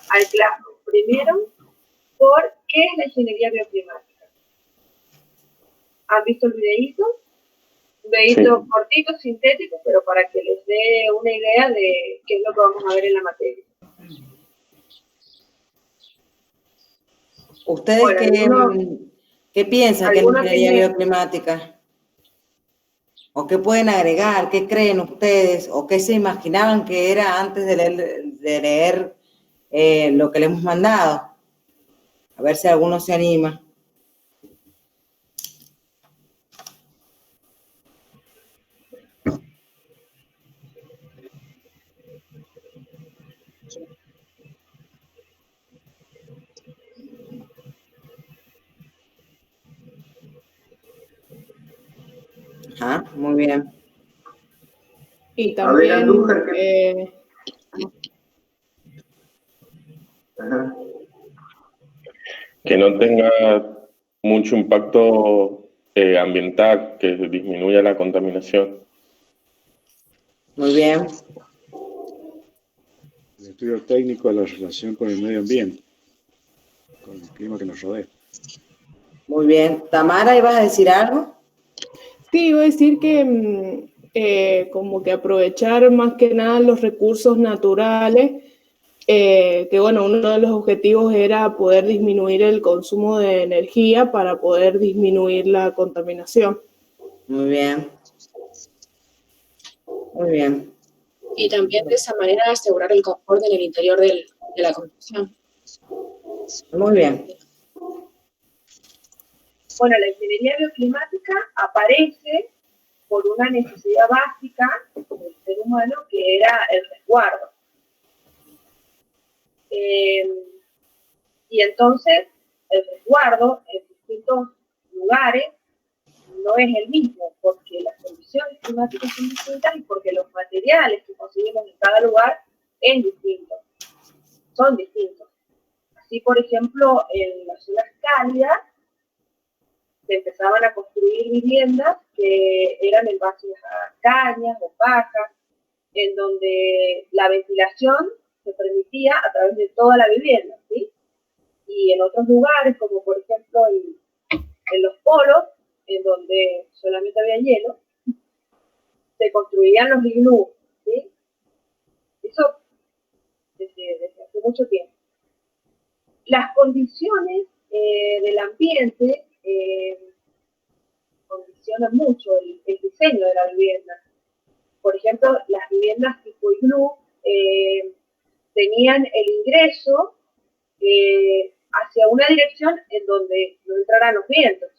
al claro. Primero, ¿por qué es la ingeniería bioclimática? ¿Han visto el videíto? Un videíto cortito, sintético, pero para que les dé una idea de qué es lo que vamos a ver en la materia. ¿Ustedes qué piensan que es la ingeniería bioclimática? ¿O qué pueden agregar? ¿Qué creen ustedes? ¿O qué se imaginaban que era antes de leer lo que le hemos mandado? A ver si alguno se anima. Ajá, muy bien. Y también que no tenga mucho impacto ambiental, que disminuya la contaminación. Muy bien. El estudio técnico de la relación con el medio ambiente, con el clima que nos rodea. Muy bien. Tamara, ¿ibas a decir algo? Sí, iba a decir que como que aprovechar más que nada los recursos naturales, que bueno, uno de los objetivos era poder disminuir el consumo de energía para poder disminuir la contaminación. Muy bien. Muy bien. Y también de esa manera asegurar el confort en el interior de la construcción. Muy bien. Bueno, la ingeniería bioclimática aparece por una necesidad básica del ser humano, que era el resguardo. Y entonces, el resguardo en distintos lugares no es el mismo, porque las condiciones climáticas son distintas y porque los materiales que conseguimos en cada lugar es distinto, son distintos. Así, por ejemplo, en las zonas cálidas se empezaban a construir viviendas que eran en base a cañas o pajas, en donde la ventilación se permitía a través de toda la vivienda, ¿sí? Y en otros lugares, como por ejemplo en los polos, en donde solamente había hielo, se construían los iglús, ¿sí? Eso desde hace mucho tiempo. Las condiciones del ambiente condicionan mucho el diseño de la vivienda. Por ejemplo, las viviendas tipo iglú tenían el ingreso hacia una dirección en donde no entraran los vientos.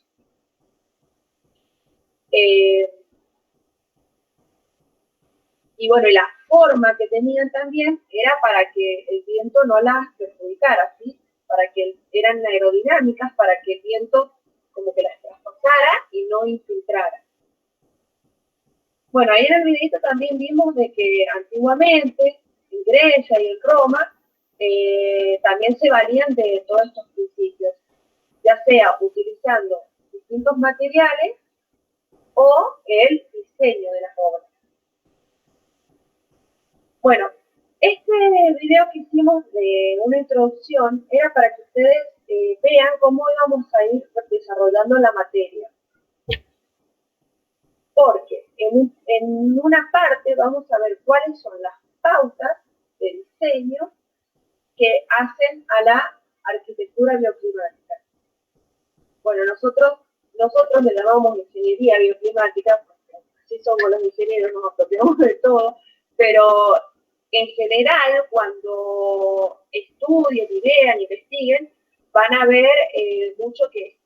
Y bueno, y la forma que tenían también era para que el viento no las perjudicara, ¿sí? Para que eran aerodinámicas, para que el viento como que las traspasara y no infiltrara. Bueno, ahí en el videito también vimos de que antiguamente en Grecia y en Roma también se valían de todos estos principios, ya sea utilizando distintos materiales o el diseño de las obras. Bueno, este video que hicimos de una introducción era para que ustedes vean cómo íbamos a ir desarrollando la materia. Porque en una parte vamos a ver cuáles son las pautas de diseño que hacen a la arquitectura bioclimática. Bueno, nosotros le llamamos ingeniería bioclimática, porque así somos los ingenieros, nos apropiamos de todo, pero en general, cuando estudien, vean, investiguen, van a ver mucho que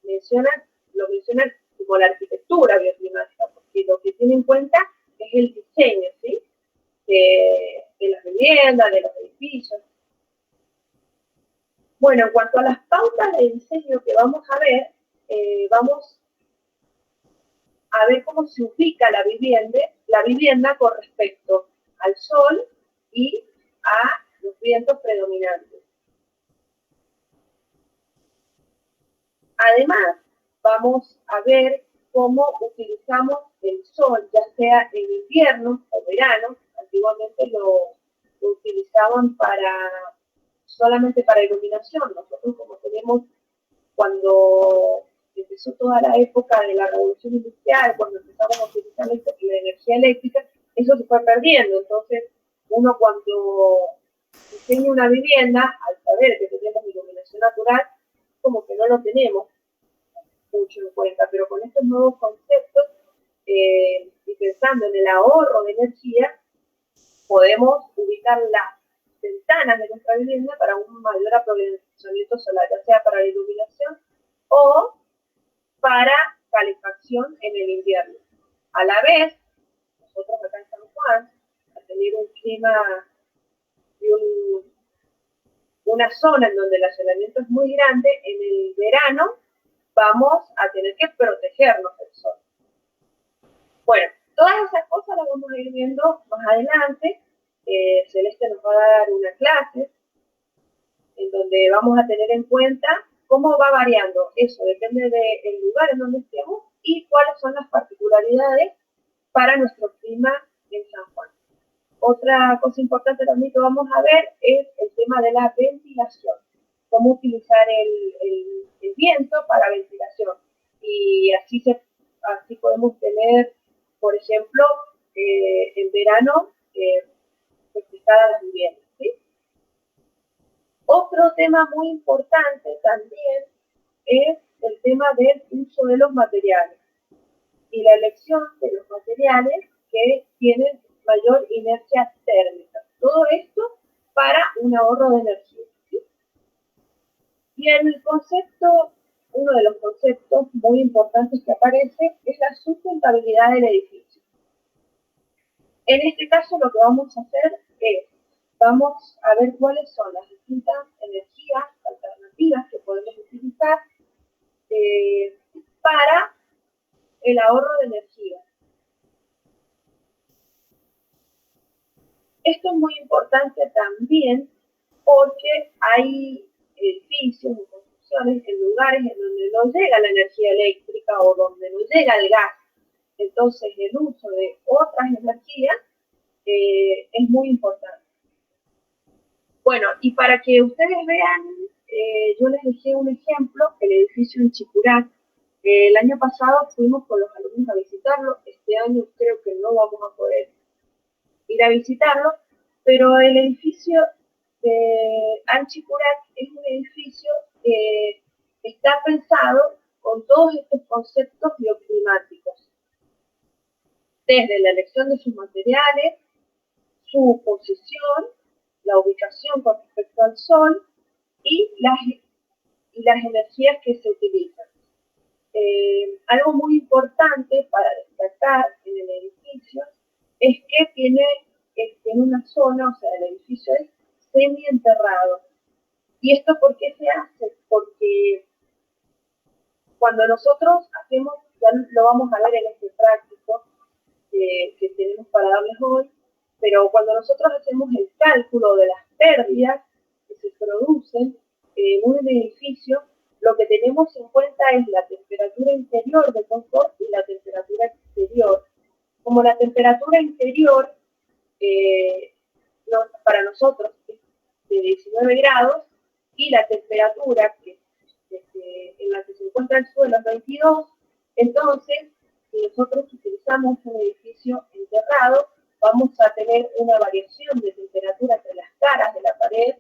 lo mencionan como la arquitectura bioclimática, porque lo que tienen en cuenta es el diseño, ¿sí? De las viviendas, de los edificios. Bueno, en cuanto a las pautas de diseño que vamos a ver cómo se ubica la vivienda con respecto al sol y a los vientos predominantes. Además, vamos a ver cómo utilizamos el sol, ya sea en invierno o verano. Antiguamente lo utilizaban para solamente para iluminación. Nosotros como tenemos, cuando empezó toda la época de la revolución industrial, cuando empezamos a utilizar la energía eléctrica, eso se fue perdiendo. Entonces, uno cuando diseña una vivienda, al saber que tenemos iluminación natural, como que no lo tenemos mucho en cuenta, pero con estos nuevos conceptos y pensando en el ahorro de energía, podemos ubicar las ventanas de nuestra vivienda para un mayor aprovechamiento solar, ya sea para la iluminación o para calefacción en el invierno. A la vez, nosotros acá en San Juan, al tener un clima y una zona en donde el aislamiento es muy grande, en el verano vamos a tener que protegernos del sol. Bueno, todas esas cosas las vamos a ir viendo más adelante. Celeste nos va a dar una clase en donde vamos a tener en cuenta cómo va variando. Eso depende del lugar en donde estemos y cuáles son las particularidades para nuestro clima en San Juan. Otra cosa importante también que vamos a ver es el tema de la ventilación. Cómo utilizar el viento para ventilación. Y así podemos tener, por ejemplo, en verano, refrescadas las viviendas, ¿sí? Otro tema muy importante también es el tema del uso de los materiales y la elección de los materiales que tienen mayor inercia térmica. Todo esto para un ahorro de energía, ¿sí? Y el concepto, uno de los conceptos muy importantes que aparece es la sustentabilidad del edificio. En este caso lo que vamos a hacer es, vamos a ver cuáles son las distintas energías alternativas que podemos utilizar para el ahorro de energía. Esto es muy importante también porque hay edificios o construcciones en lugares en donde no llega la energía eléctrica o donde no llega el gas. Entonces, el uso de otras energías es muy importante. Bueno, y para que ustedes vean, yo les dejé un ejemplo, el edificio en Chicurac. El año pasado fuimos con los alumnos a visitarlo, este año creo que no vamos a poder ir a visitarlo, pero el edificio de Anchicurac es un edificio que está pensado con todos estos conceptos bioclimáticos, desde la elección de sus materiales, su posición, la ubicación con respecto al sol y las energías que se utilizan. Algo muy importante para destacar en el edificio es que tiene una zona, o sea, el edificio es semi-enterrado. ¿Y esto por qué se hace? Porque cuando nosotros hacemos, ya lo vamos a ver en este práctico que tenemos para darles hoy, pero cuando nosotros hacemos el cálculo de las pérdidas que se producen en un edificio, lo que tenemos en cuenta es la temperatura interior de confort y la temperatura exterior. Como la temperatura interior para nosotros es de 19 grados y la temperatura en la que se encuentra el suelo es 22, entonces si nosotros utilizamos un edificio enterrado, vamos a tener una variación de temperatura entre las caras de la pared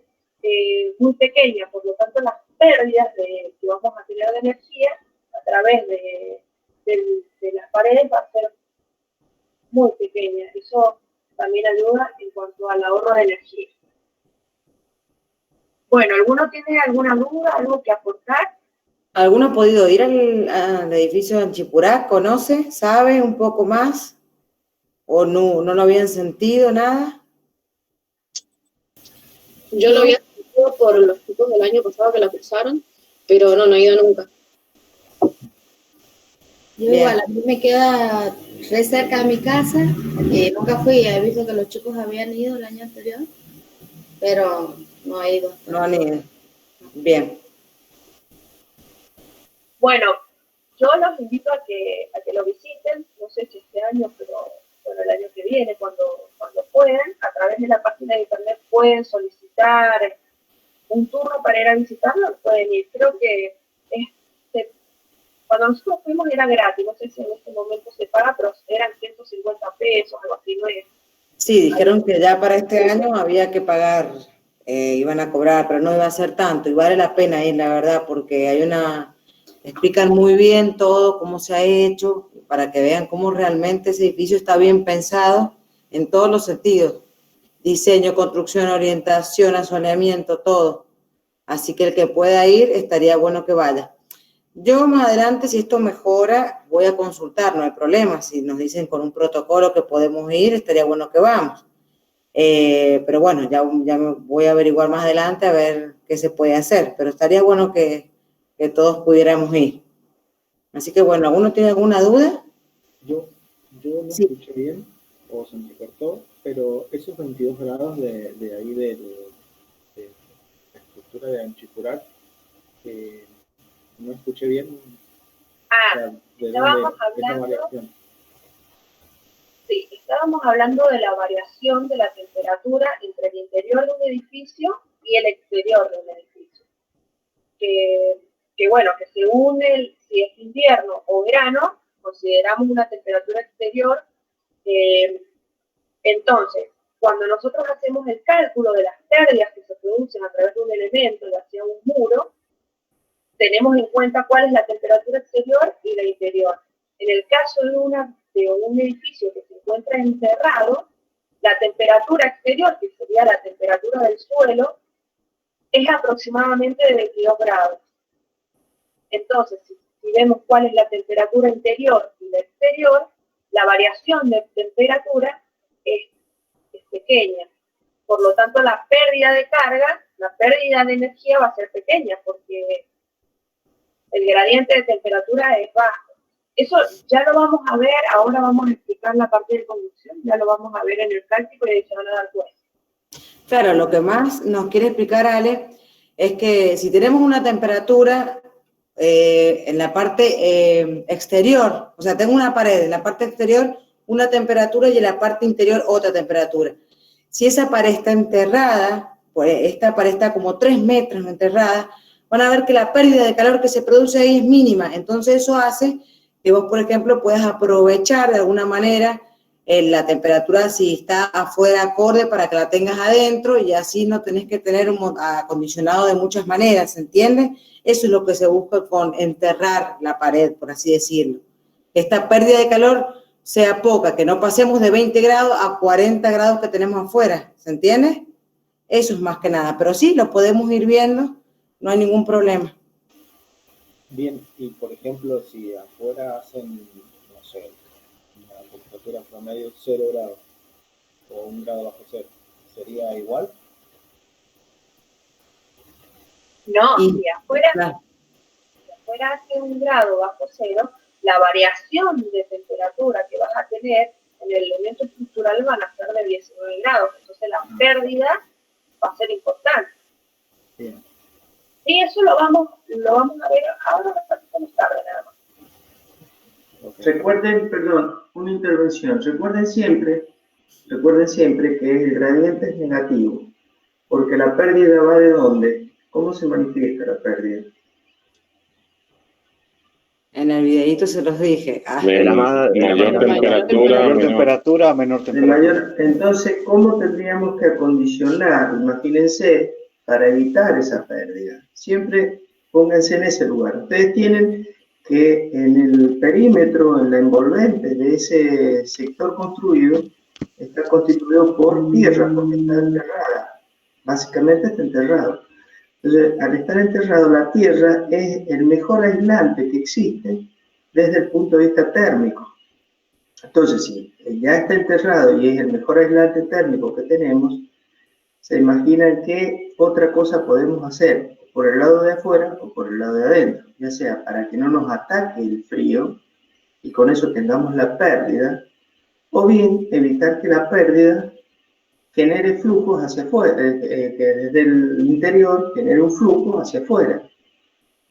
muy pequeña, por lo tanto las pérdidas que vamos a tener de energía a través de las paredes va a ser muy pequeña. Eso también ayuda en cuanto al ahorro de energía. Bueno, ¿alguno tiene alguna duda, algo que aportar? ¿Alguno ha podido ir al edificio de Anchicurac? ¿Conoce? ¿Sabe un poco más? ¿O no lo habían sentido nada? Yo lo había sentido por los chicos del año pasado que la cursaron, pero no he ido nunca. Yo igual, a mí me queda re cerca de mi casa, nunca fui, he visto que los chicos habían ido el año anterior, pero no he ido. No han ido. Bien. Bueno, yo los invito a que lo visiten, no sé si este año, pero bueno, el año que viene, cuando puedan, a través de la página de internet pueden solicitar un turno para ir a visitarlo, pueden ir. Creo que cuando nosotros fuimos era gratis, no sé si en este momento se paga, pero eran 150 pesos, algo así, no es. Sí, dijeron que ya para este año había que pagar, iban a cobrar, pero no iba a ser tanto, y vale la pena ir, la verdad, porque explican muy bien todo, cómo se ha hecho, para que vean cómo realmente ese edificio está bien pensado en todos los sentidos. Diseño, construcción, orientación, asoleamiento, todo. Así que el que pueda ir, estaría bueno que vaya. Yo más adelante, si esto mejora, voy a consultar, no hay problema. Si nos dicen con un protocolo que podemos ir, estaría bueno que vamos. Pero bueno, ya me voy a averiguar más adelante a ver qué se puede hacer. Pero estaría bueno que todos pudiéramos ir. Así que bueno, ¿alguno tiene alguna duda? Yo no Sí. escuché bien, o se me cortó, pero esos 22 grados de ahí de la estructura de Anchicurar, no escuché bien. O sea, ¿de Estábamos dónde esa hablando, variación? sí, estábamos hablando de la variación de la temperatura entre el interior de un edificio y el exterior de un edificio. Que bueno, que según si es invierno o verano, consideramos una temperatura exterior. Entonces, cuando nosotros hacemos el cálculo de las pérdidas que se producen a través de un elemento, ya sea un muro, tenemos en cuenta cuál es la temperatura exterior y la interior. En el caso de un edificio que se encuentra enterrado, la temperatura exterior, que sería la temperatura del suelo, es aproximadamente de 22 grados. Entonces, si vemos cuál es la temperatura interior y la exterior, la variación de temperatura es pequeña. Por lo tanto, la pérdida de carga, la pérdida de energía va a ser pequeña, porque el gradiente de temperatura es bajo. Eso ya lo vamos a ver, ahora vamos a explicar la parte de conducción, ya lo vamos a ver en el cálculo y se van a dar cuenta. Claro, lo que más nos quiere explicar Ale es que si tenemos una temperatura en la parte exterior, o sea, tengo una pared en la parte exterior, una temperatura y en la parte interior otra temperatura. Si esa pared está enterrada, pues esta pared está como 3 metros enterrada, van a ver que la pérdida de calor que se produce ahí es mínima. Entonces eso hace que vos, por ejemplo, puedas aprovechar de alguna manera la temperatura si está afuera acorde para que la tengas adentro y así no tenés que tener un acondicionado de muchas maneras, ¿se entiende? Eso es lo que se busca con enterrar la pared, por así decirlo. Esta pérdida de calor sea poca, que no pasemos de 20 grados a 40 grados que tenemos afuera, ¿se entiende? Eso es más que nada, pero sí, lo podemos ir viendo, no hay ningún problema. Bien, y por ejemplo, si afuera hacen, no sé, una temperatura promedio 0 grados o 1 grado bajo cero, ¿sería igual? No, si afuera hace 1 grado bajo cero, la variación de temperatura que vas a tener en el elemento estructural van a ser de 19 grados, entonces la pérdida va a ser importante. Bien. Y eso lo vamos a ver ahora, más tarde nada más. Okay. Recuerden, perdón, una intervención. Recuerden siempre que el gradiente es negativo, porque la pérdida va de ¿dónde? ¿Cómo se manifiesta la pérdida? En el videíto se los dije. Mayor temperatura, menor temperatura. Entonces, ¿cómo tendríamos que acondicionar? Imagínense, para evitar esa pérdida. Siempre pónganse en ese lugar. Ustedes tienen que en el perímetro, en la envolvente de ese sector construido, está constituido por tierra, porque está enterrada. Básicamente está enterrado. Entonces, al estar enterrado, la tierra es el mejor aislante que existe desde el punto de vista térmico. Entonces, si ya está enterrado y es el mejor aislante térmico que tenemos, se imaginan qué otra cosa podemos hacer, por el lado de afuera o por el lado de adentro, ya sea para que no nos ataque el frío y con eso tengamos la pérdida, o bien evitar que la pérdida genere flujos hacia afuera, que desde el interior genere un flujo hacia afuera,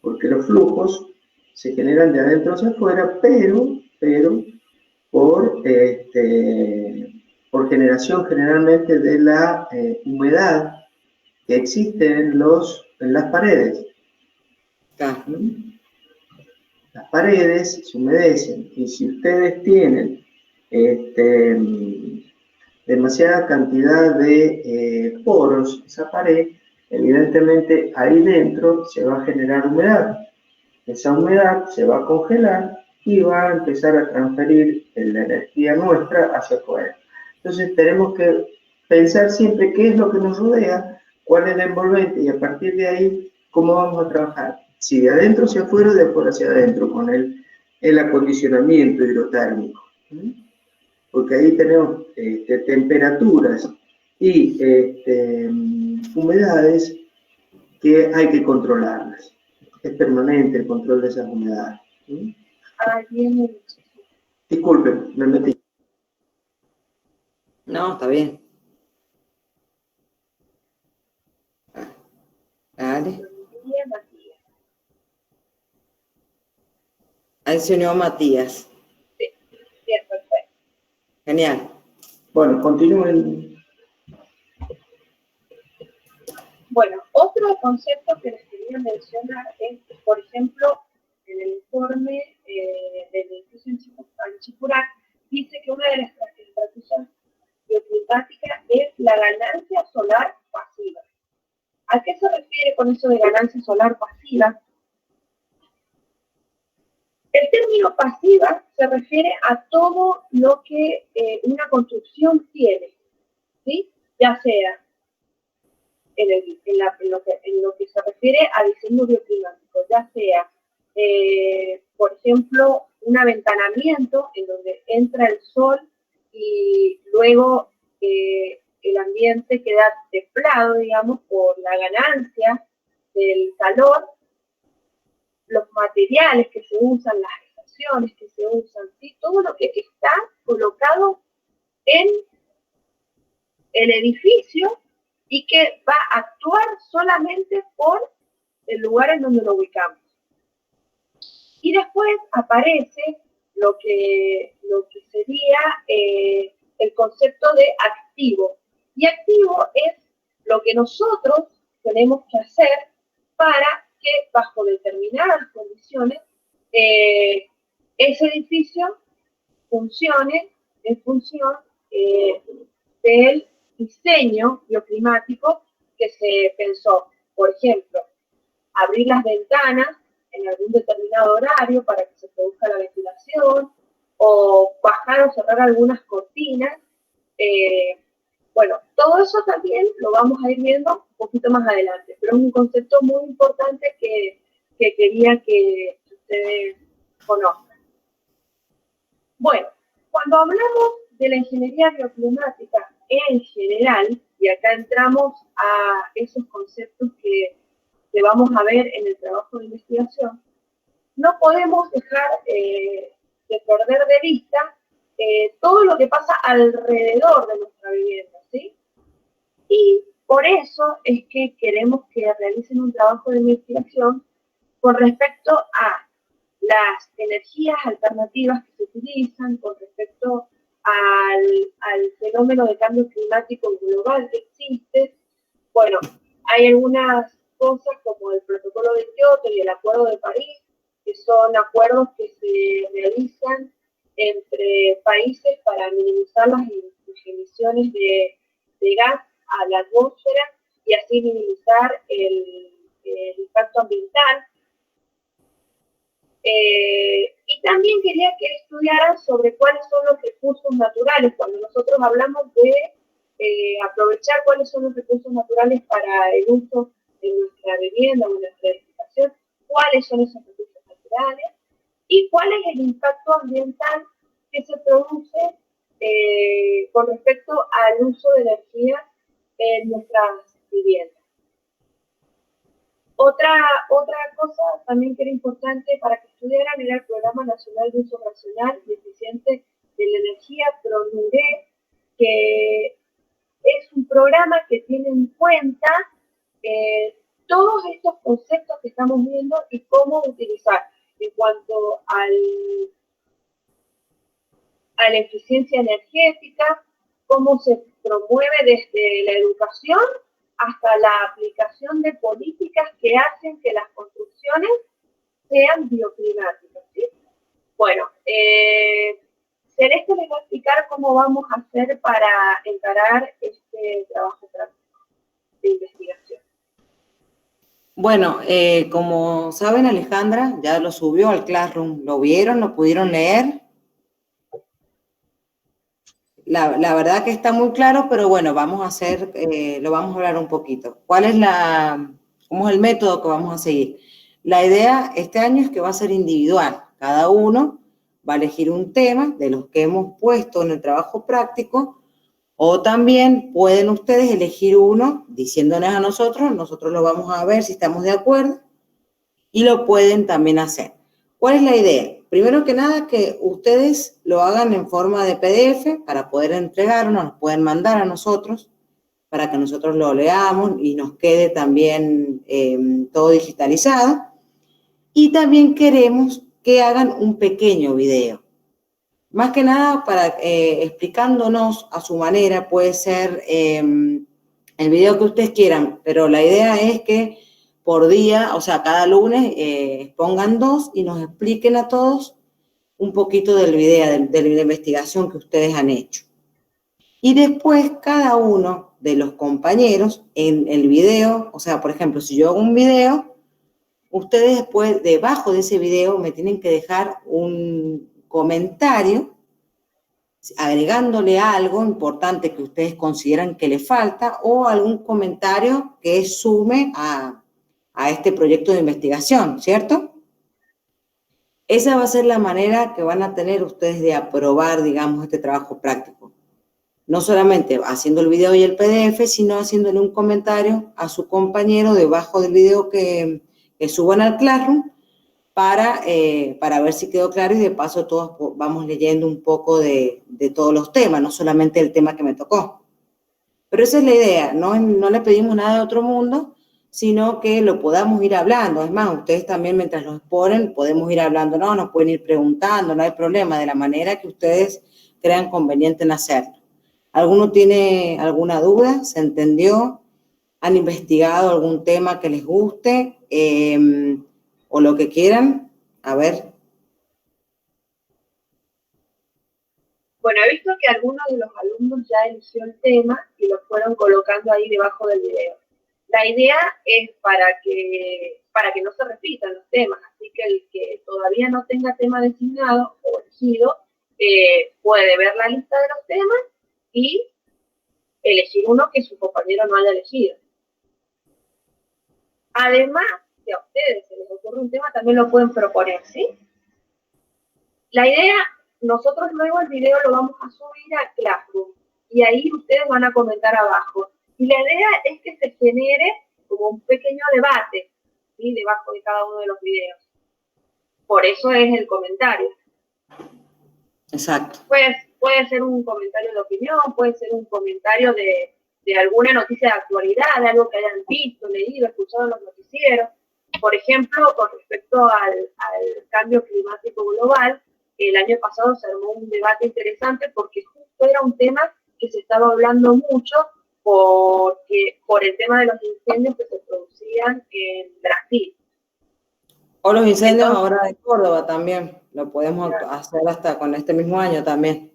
porque los flujos se generan de adentro hacia afuera, pero por generación generalmente de la humedad que existen en las paredes. Ah. Las paredes se humedecen y si ustedes tienen demasiada cantidad de poros en esa pared, evidentemente ahí dentro se va a generar humedad. Esa humedad se va a congelar y va a empezar a transferir la energía nuestra hacia afuera. Entonces tenemos que pensar siempre qué es lo que nos rodea, cuál es el envolvente y a partir de ahí cómo vamos a trabajar. Si de adentro hacia afuera o de afuera hacia adentro, con el acondicionamiento hidrotérmico. Porque ahí tenemos temperaturas y humedades que hay que controlarlas. Es permanente el control de esas humedades. Disculpen, me metí. No, está bien. Dale. Ahí se unió Matías. Sí, bien, perfecto. Genial. Bueno, continúen. Bueno, otro concepto que les quería mencionar es, por ejemplo, en el informe del edificio Anchipurac, dice que una de las estrategias bioclimáticas es la ganancia solar pasiva. ¿A qué se refiere con eso de ganancia solar pasiva? El término pasiva se refiere a todo lo que una construcción tiene, ¿sí? Ya sea en lo que se refiere a diseño bioclimático, ya sea, por ejemplo, un aventanamiento en donde entra el sol y luego el ambiente queda templado, digamos, por la ganancia del calor, los materiales que se usan, las estaciones que se usan, ¿sí? Todo lo que está colocado en el edificio y que va a actuar solamente por el lugar en donde lo ubicamos. Y después aparece lo que sería el concepto de activo. Y activo es lo que nosotros tenemos que hacer para que bajo determinadas condiciones ese edificio funcione en función del diseño bioclimático que se pensó. Por ejemplo, abrir las ventanas en algún determinado horario para que se produzca la ventilación, o bajar o cerrar algunas cortinas. Bueno, todo eso también lo vamos a ir viendo un poquito más adelante, pero es un concepto muy importante que quería que ustedes conozcan. Bueno, cuando hablamos de la ingeniería bioclimática en general, y acá entramos a esos conceptos que vamos a ver en el trabajo de investigación, no podemos dejar de perder de vista todo lo que pasa alrededor de nuestra vivienda, ¿sí? Y por eso es que queremos que realicen un trabajo de investigación con respecto a las energías alternativas que se utilizan, con respecto al fenómeno de cambio climático global que existe. Bueno, hay algunas cosas como el Protocolo de Kioto y el Acuerdo de París, que son acuerdos que se realizan entre países para minimizar las emisiones de gas a la atmósfera y así minimizar el impacto ambiental. Y también quería que estudiaran sobre cuáles son los recursos naturales. Cuando nosotros hablamos de aprovechar cuáles son los recursos naturales para el uso de nuestra vivienda o nuestra edificación, cuáles son esos recursos naturales y cuál es el impacto ambiental que se produce con respecto al uso de energía en nuestras viviendas. Otra cosa también que era importante para que estudiaran era el Programa Nacional de Uso Racional y Eficiente de la Energía, PRONURE, que es un programa que tiene en cuenta todos estos conceptos que estamos viendo y cómo utilizar en cuanto a la eficiencia energética, cómo se promueve desde la educación hasta la aplicación de políticas que hacen que las construcciones sean bioclimáticas, ¿sí? Bueno, Celeste les va a explicar cómo vamos a hacer para encarar este trabajo práctico de investigación. Bueno, como saben, Alejandra ya lo subió al Classroom. ¿Lo vieron? ¿Lo pudieron leer? La verdad que está muy claro, pero bueno, vamos a hacer, lo vamos a hablar un poquito. ¿Cómo es el método que vamos a seguir? La idea este año es que va a ser individual. Cada uno va a elegir un tema de los que hemos puesto en el trabajo práctico, o también pueden ustedes elegir uno diciéndonos a nosotros lo vamos a ver si estamos de acuerdo, y lo pueden también hacer. ¿Cuál es la idea? Primero que nada, que ustedes lo hagan en forma de PDF para poder entregarnos, nos pueden mandar a nosotros para que nosotros lo leamos y nos quede también todo digitalizado. Y también queremos que hagan un pequeño video. Más que nada para explicándonos a su manera, puede ser el video que ustedes quieran, pero la idea es que por día, o sea, cada lunes pongan 2 y nos expliquen a todos un poquito del video, de la investigación que ustedes han hecho. Y después cada uno de los compañeros en el video, o sea, por ejemplo, si yo hago un video, ustedes después, debajo de ese video, me tienen que dejar un comentario agregándole algo importante que ustedes consideran que le falta o algún comentario que sume a este proyecto de investigación, ¿cierto? Esa va a ser la manera que van a tener ustedes de aprobar, digamos, este trabajo práctico. No solamente haciendo el video y el PDF, sino haciéndole un comentario a su compañero debajo del video que suban al Classroom para ver si quedó claro, y de paso todos vamos leyendo un poco de todos los temas, no solamente el tema que me tocó. Pero esa es la idea, no le pedimos nada de otro mundo, sino que lo podamos ir hablando. Es más, ustedes también mientras los exponen podemos ir hablando, nos pueden ir preguntando, no hay problema, de la manera que ustedes crean conveniente en hacerlo. ¿Alguno tiene alguna duda? ¿Se entendió? ¿Han investigado algún tema que les guste? O lo que quieran. A ver. Bueno, he visto que algunos de los alumnos ya eligió el tema y lo fueron colocando ahí debajo del video. La idea es para que no se repitan los temas, así que el que todavía no tenga tema designado o elegido puede ver la lista de los temas y elegir uno que su compañero no haya elegido. Además, si a ustedes se les ocurre un tema, también lo pueden proponer, ¿sí? La idea, nosotros luego el video lo vamos a subir a Classroom y ahí ustedes van a comentar abajo. Y la idea es que se genere como un pequeño debate, ¿sí? Debajo de cada uno de los videos. Por eso es el comentario. Exacto. Pues puede ser un comentario de opinión, puede ser un comentario de alguna noticia de actualidad, de algo que hayan visto, leído, escuchado en los noticieros. Por ejemplo, con respecto al cambio climático global, el año pasado se armó un debate interesante porque justo era un tema que se estaba hablando mucho por el tema de los incendios que se producían en Brasil. O los incendios ahora de Córdoba también, lo podemos hacer hasta con este mismo año también.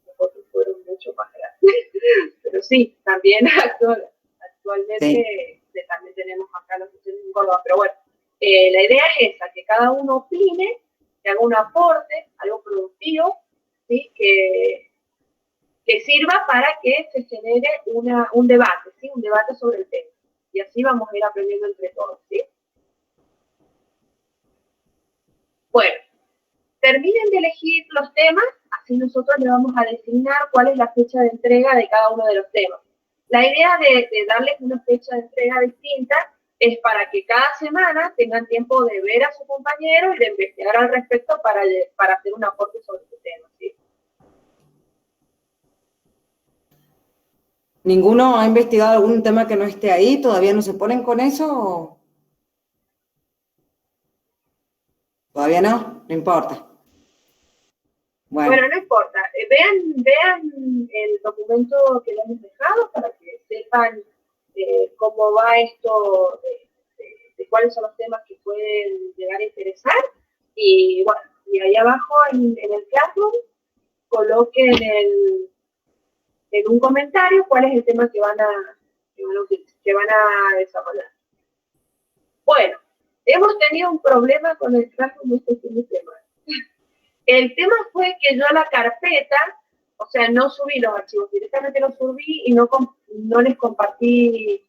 Nosotros fueron mucho más grandes, pero sí, también actualmente sí. También tenemos acá los incendios en Córdoba, pero bueno, la idea es esa, que cada uno opine, que haga un aporte, algo productivo, ¿sí? que sirva para que se genere un debate, ¿sí? Un debate sobre el tema. Y así vamos a ir aprendiendo entre todos, ¿sí? Bueno, terminen de elegir los temas, así nosotros le vamos a designar cuál es la fecha de entrega de cada uno de los temas. La idea de darles una fecha de entrega distinta es para que cada semana tengan tiempo de ver a su compañero y de investigar al respecto para hacer un aporte sobre su tema, ¿sí? ¿Ninguno ha investigado algún tema que no esté ahí? ¿Todavía no se ponen con eso? ¿Todavía no? No importa. Bueno, no importa. Vean el documento que le hemos dejado para que sepan cómo va esto, de cuáles son los temas que pueden llegar a interesar. Y bueno, y ahí abajo en el Classroom coloquen en un comentario cuál es el tema que van a desarrollar. Bueno, hemos tenido un problema con el Classroom este fin de semana. El tema fue que yo la carpeta, o sea, no subí los archivos, directamente los subí y no les compartí,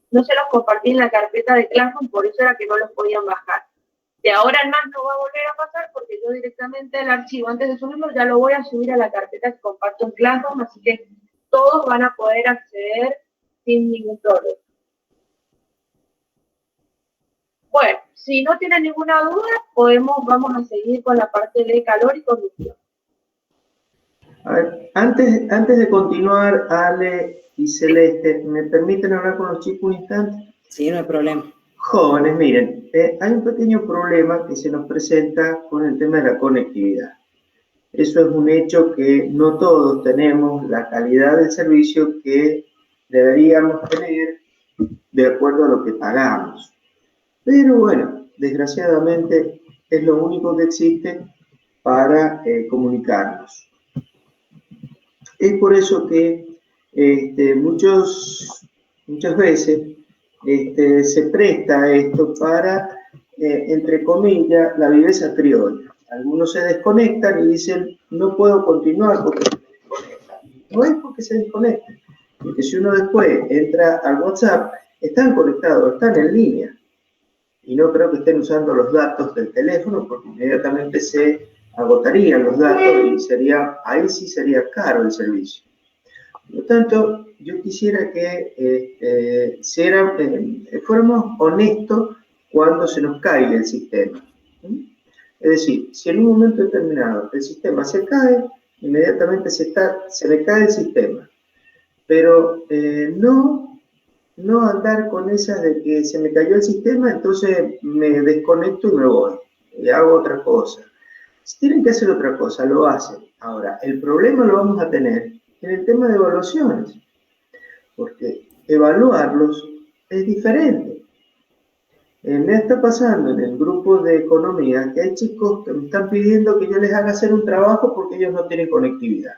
no se los compartí en la carpeta de Classroom, por eso era que no los podían bajar. De ahora en más no va a volver a pasar porque yo directamente el archivo, antes de subirlo, ya lo voy a subir a la carpeta que comparto en Classroom, así que todos van a poder acceder sin ningún problema. Bueno, si no tienen ninguna duda, vamos a seguir con la parte de calor y conducción. A ver, antes de continuar, Ale y Celeste, ¿me permiten hablar con los chicos un instante? Sí, no hay problema. Jóvenes, miren, hay un pequeño problema que se nos presenta con el tema de la conectividad. Eso es un hecho que no todos tenemos la calidad del servicio que deberíamos tener de acuerdo a lo que pagamos. Pero bueno, desgraciadamente es lo único que existe para comunicarnos. Es por eso que muchas veces se presta esto para, entre comillas, la viveza criolla. Algunos se desconectan y dicen, no puedo continuar porque se desconectan. No es porque se desconecten, porque si uno después entra al WhatsApp, están conectados, están en línea. Y no creo que estén usando los datos del teléfono porque inmediatamente se agotarían los datos y ahí sí sería caro el servicio. Por lo tanto, yo quisiera que fuéramos honestos cuando se nos caiga el sistema. Es decir, si en un momento determinado el sistema se cae, inmediatamente se me cae el sistema. Pero no andar con esas de que se me cayó el sistema, entonces me desconecto y me voy, y hago otra cosa. Si tienen que hacer otra cosa, lo hacen. Ahora, el problema lo vamos a tener en el tema de evaluaciones, porque evaluarlos es diferente. Me está pasando en el grupo de economía que hay chicos que me están pidiendo que yo les haga hacer un trabajo porque ellos no tienen conectividad.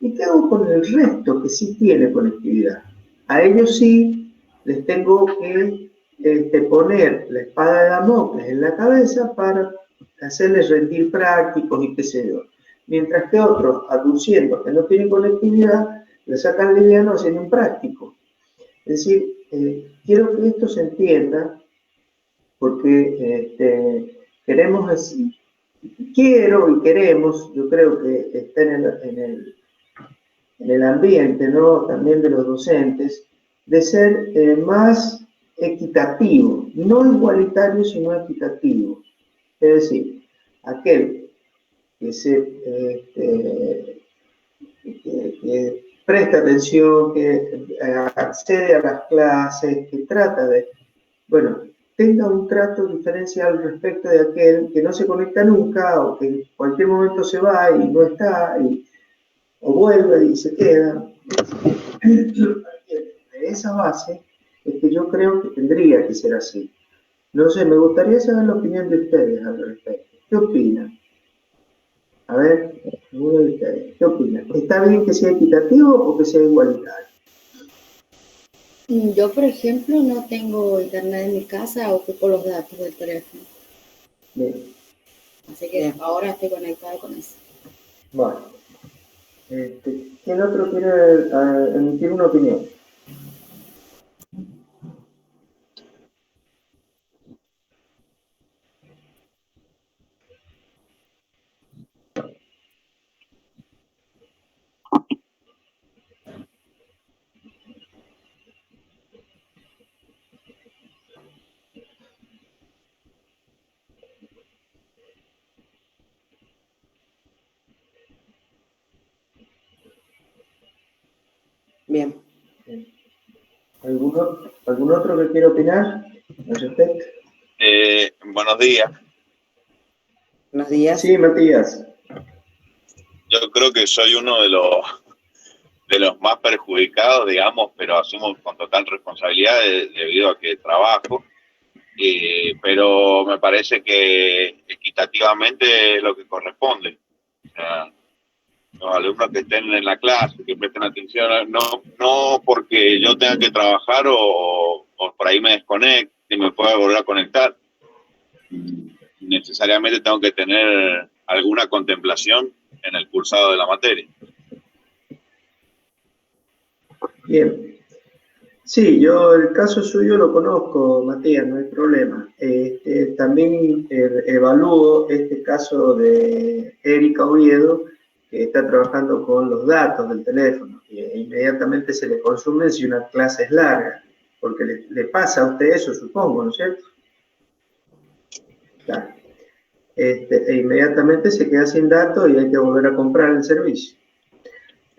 ¿Y qué hago con el resto que sí tiene conectividad? A ellos sí les tengo que poner la espada de Damocles en la cabeza para hacerles rendir prácticos y qué sé yo. Mientras que otros, aduciendo que no tienen conectividad, le sacan liviano haciendo un práctico. Es decir, quiero que esto se entienda porque queremos, yo creo que está en el ambiente, ¿no? También de los docentes, de ser más equitativo, no igualitario, sino equitativo. Es decir, aquel que presta atención, que accede a las clases, que trata de, tenga un trato diferencial respecto de aquel que no se conecta nunca o que en cualquier momento se va y no está, o vuelve y se queda. De esa base es que yo creo que tendría que ser así. No sé, me gustaría saber la opinión de ustedes al respecto. ¿Qué opinan? A ver, uno de ustedes, ¿qué opinan? ¿Está bien que sea equitativo o que sea igualitario? Yo, por ejemplo, no tengo internet en mi casa, ocupo los datos del teléfono. Bien. Así que ahora estoy conectada con eso. Bueno. ¿Quién otro quiere emitir una opinión? Bien. ¿Algún otro que quiera opinar al respecto? Buenos días. Buenos días. Sí, Matías. Yo creo que soy uno de de los más perjudicados, digamos, pero asumo con total responsabilidad debido a que trabajo. Pero me parece que equitativamente es lo que corresponde. O sea, los alumnos que estén en la clase, que presten atención, no porque yo tenga que trabajar o por ahí me desconecte y me pueda volver a conectar. Necesariamente tengo que tener alguna contemplación en el cursado de la materia. Bien. Sí, yo el caso suyo lo conozco, Matías, no hay problema. También evalúo este caso de Erika Oviedo, que está trabajando con los datos del teléfono, e inmediatamente se le consumen si una clase es larga, porque le pasa a usted eso, supongo, ¿no es cierto? Claro. E inmediatamente se queda sin datos y hay que volver a comprar el servicio.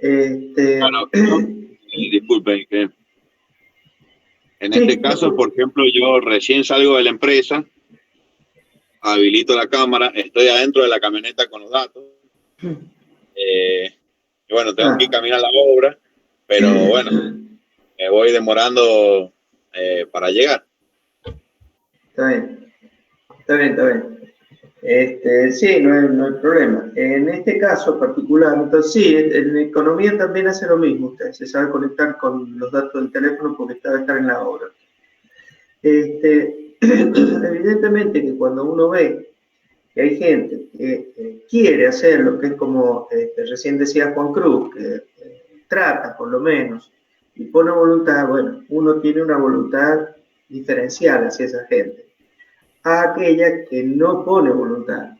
Bueno, disculpen, que en este caso, por ejemplo, yo recién salgo de la empresa, habilito la cámara, estoy adentro de la camioneta con los datos. Y bueno, tengo que caminar a la obra, pero bueno, me voy demorando para llegar. Está bien, está bien, está bien. Sí, no hay problema. En este caso particular, entonces sí, en economía también hace lo mismo. Usted se sabe conectar con los datos del teléfono porque debe estar en la obra. Evidentemente que cuando uno ve que hay gente que quiere hacer lo que es como recién decía Juan Cruz, que trata por lo menos y pone voluntad, bueno, uno tiene una voluntad diferencial hacia esa gente, a aquella que no pone voluntad.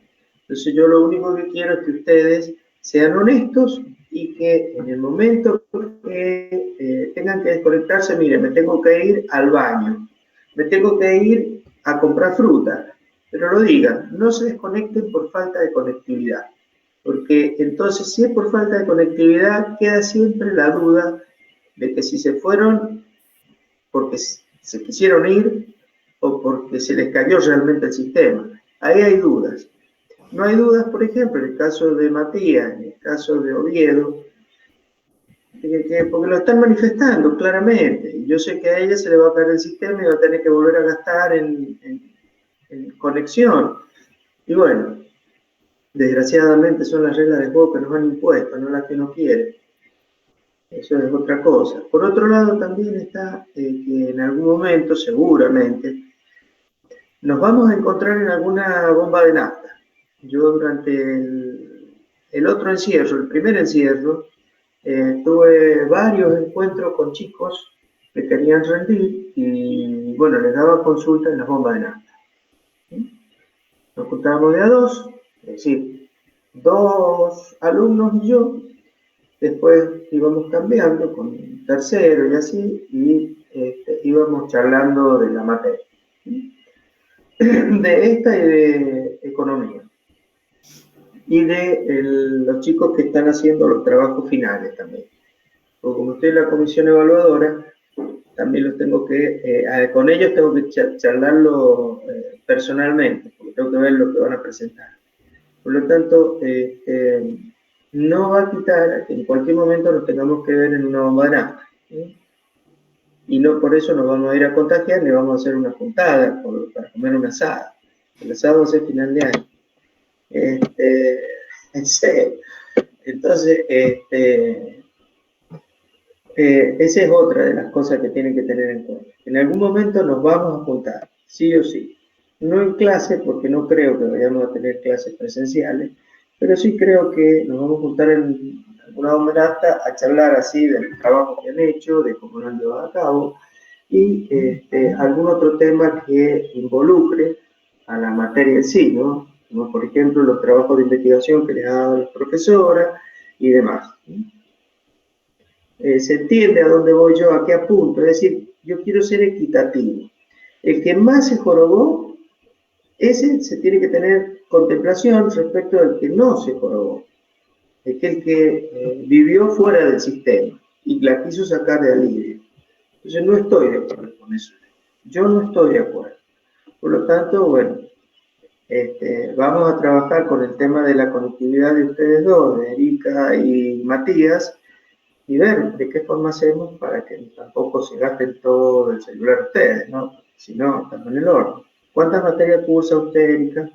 Entonces yo lo único que quiero es que ustedes sean honestos y que en el momento que tengan que desconectarse, miren, me tengo que ir al baño, me tengo que ir a comprar fruta, pero lo digan, no se desconecten por falta de conectividad, porque entonces si es por falta de conectividad queda siempre la duda de que si se fueron porque se quisieron ir o porque se les cayó realmente el sistema. Ahí hay dudas. No hay dudas, por ejemplo, en el caso de Matías, en el caso de Oviedo, porque lo están manifestando claramente. Y yo sé que a ella se le va a caer el sistema y va a tener que volver a gastar en conexión. Y bueno, desgraciadamente son las reglas de juego que nos han impuesto, no las que no quieren. Eso es otra cosa. Por otro lado, también está que en algún momento, seguramente, nos vamos a encontrar en alguna bomba de nafta. Yo durante el otro encierro, el primer encierro, tuve varios encuentros con chicos que querían rendir y, bueno, les daba consulta en las bombas de nafta. Nos juntábamos de a dos, es decir, 2 alumnos y yo. Después íbamos cambiando con un tercero y así, y íbamos charlando de la materia, de esta y de economía, y de los chicos que están haciendo los trabajos finales también. Porque como estoy en la comisión evaluadora, también los tengo que, con ellos tengo que charlarlo personalmente, porque tengo que ver lo que van a presentar. Por lo tanto, no va a quitar que en cualquier momento nos tengamos que ver en una bomba de nafta, ¿sí? Y no por eso nos vamos a ir a contagiar ni vamos a hacer una juntada para comer una asada. El asado va a ser final de año. En serio. Entonces, esa es otra de las cosas que tienen que tener en cuenta. En algún momento nos vamos a juntar, sí o sí. No en clase, porque no creo que vayamos a tener clases presenciales, pero sí creo que nos vamos a juntar en alguna bomba de nafta a charlar así del trabajo que han hecho, de cómo lo han llevado a cabo, y algún otro tema que involucre a la materia en sí, ¿no? Como por ejemplo los trabajos de investigación que les ha dado la profesora y demás. Se entiende a dónde voy yo, a qué apunto, es decir, yo quiero ser equitativo. El que más se jorobó, ese se tiene que tener contemplación respecto del que no se jorobó. Es que el que vivió fuera del sistema y la quiso sacar de alivio. Entonces no estoy de acuerdo con eso. Yo no estoy de acuerdo. Por lo tanto, bueno, vamos a trabajar con el tema de la conectividad de ustedes dos, de Erika y Matías, y ver de qué forma hacemos para que tampoco se gasten todo el celular ustedes, ¿no? Si no, estamos en el horno. ¿Cuántas materias cursa usted, Erika?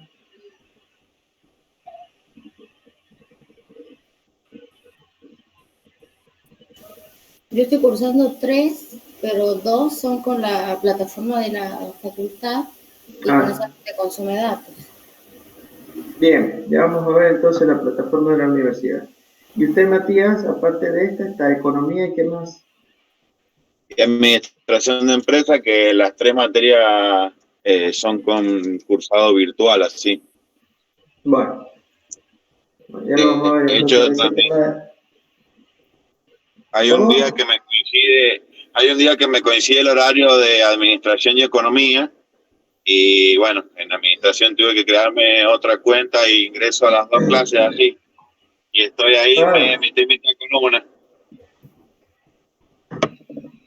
Yo estoy cursando 3, pero 2 son con la plataforma de la facultad y con esa que consume datos. Bien, ya vamos a ver entonces la plataforma de la universidad. Y usted, Matías, aparte de esta, está economía y qué más. Y administración de empresa, que las 3 materias son con cursado virtual, así. Bueno, ya vamos a ver. De hecho, también hay un día que me coincide el horario de administración y economía. Y bueno, en administración tuve que crearme otra cuenta e ingreso a las 2 clases así. Y estoy ahí, me estoy metiendo con una.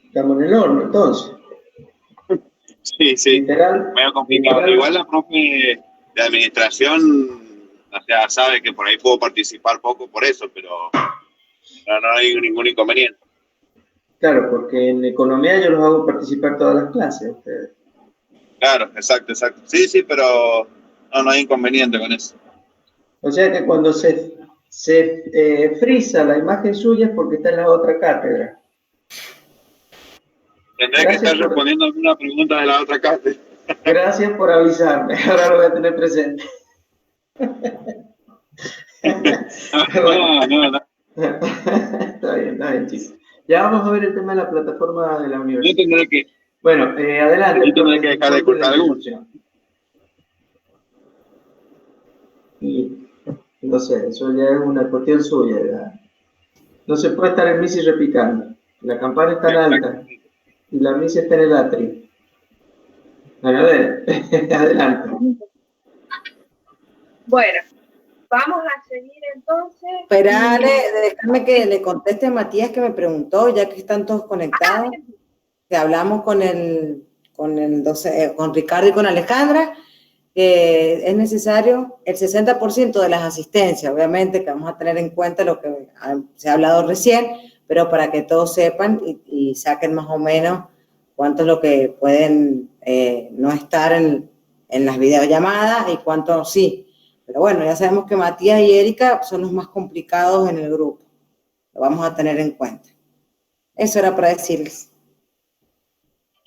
Estamos en el horno, entonces. Sí. Medio complicado. Igual la profe de administración, o sea, sabe que por ahí puedo participar poco por eso, pero no hay ningún inconveniente. Claro, porque en economía yo los hago participar todas las clases, ustedes. Claro, exacto. Sí, pero no hay inconveniente con eso. O sea que cuando se frisa la imagen suya es porque está en la otra cátedra. Tendré que estar respondiendo alguna pregunta de la otra cátedra. Gracias por avisarme, ahora lo voy a tener presente. No. Está bien, chicos. Ya vamos a ver el tema de la plataforma de la universidad. Yo tendré que... Bueno, adelante. Yo tendré que dejar de cursar alguno. Y no sé, eso ya es una cuestión suya, ¿verdad? No se puede estar en bici repicando. La campana está en alta y la bici está en el atrio. Bueno, a ver, adelante. Bueno, vamos a seguir entonces. Esperale, déjame que le conteste a Matías que me preguntó, ya que están todos conectados, que hablamos con Ricardo y con Alejandra, que es necesario el 60% de las asistencias, obviamente que vamos a tener en cuenta lo que se ha hablado recién, pero para que todos sepan y saquen más o menos cuánto es lo que pueden no estar en las videollamadas y cuánto sí. Pero bueno, ya sabemos que Matías y Erika son los más complicados en el grupo. Lo vamos a tener en cuenta. Eso era para decirles.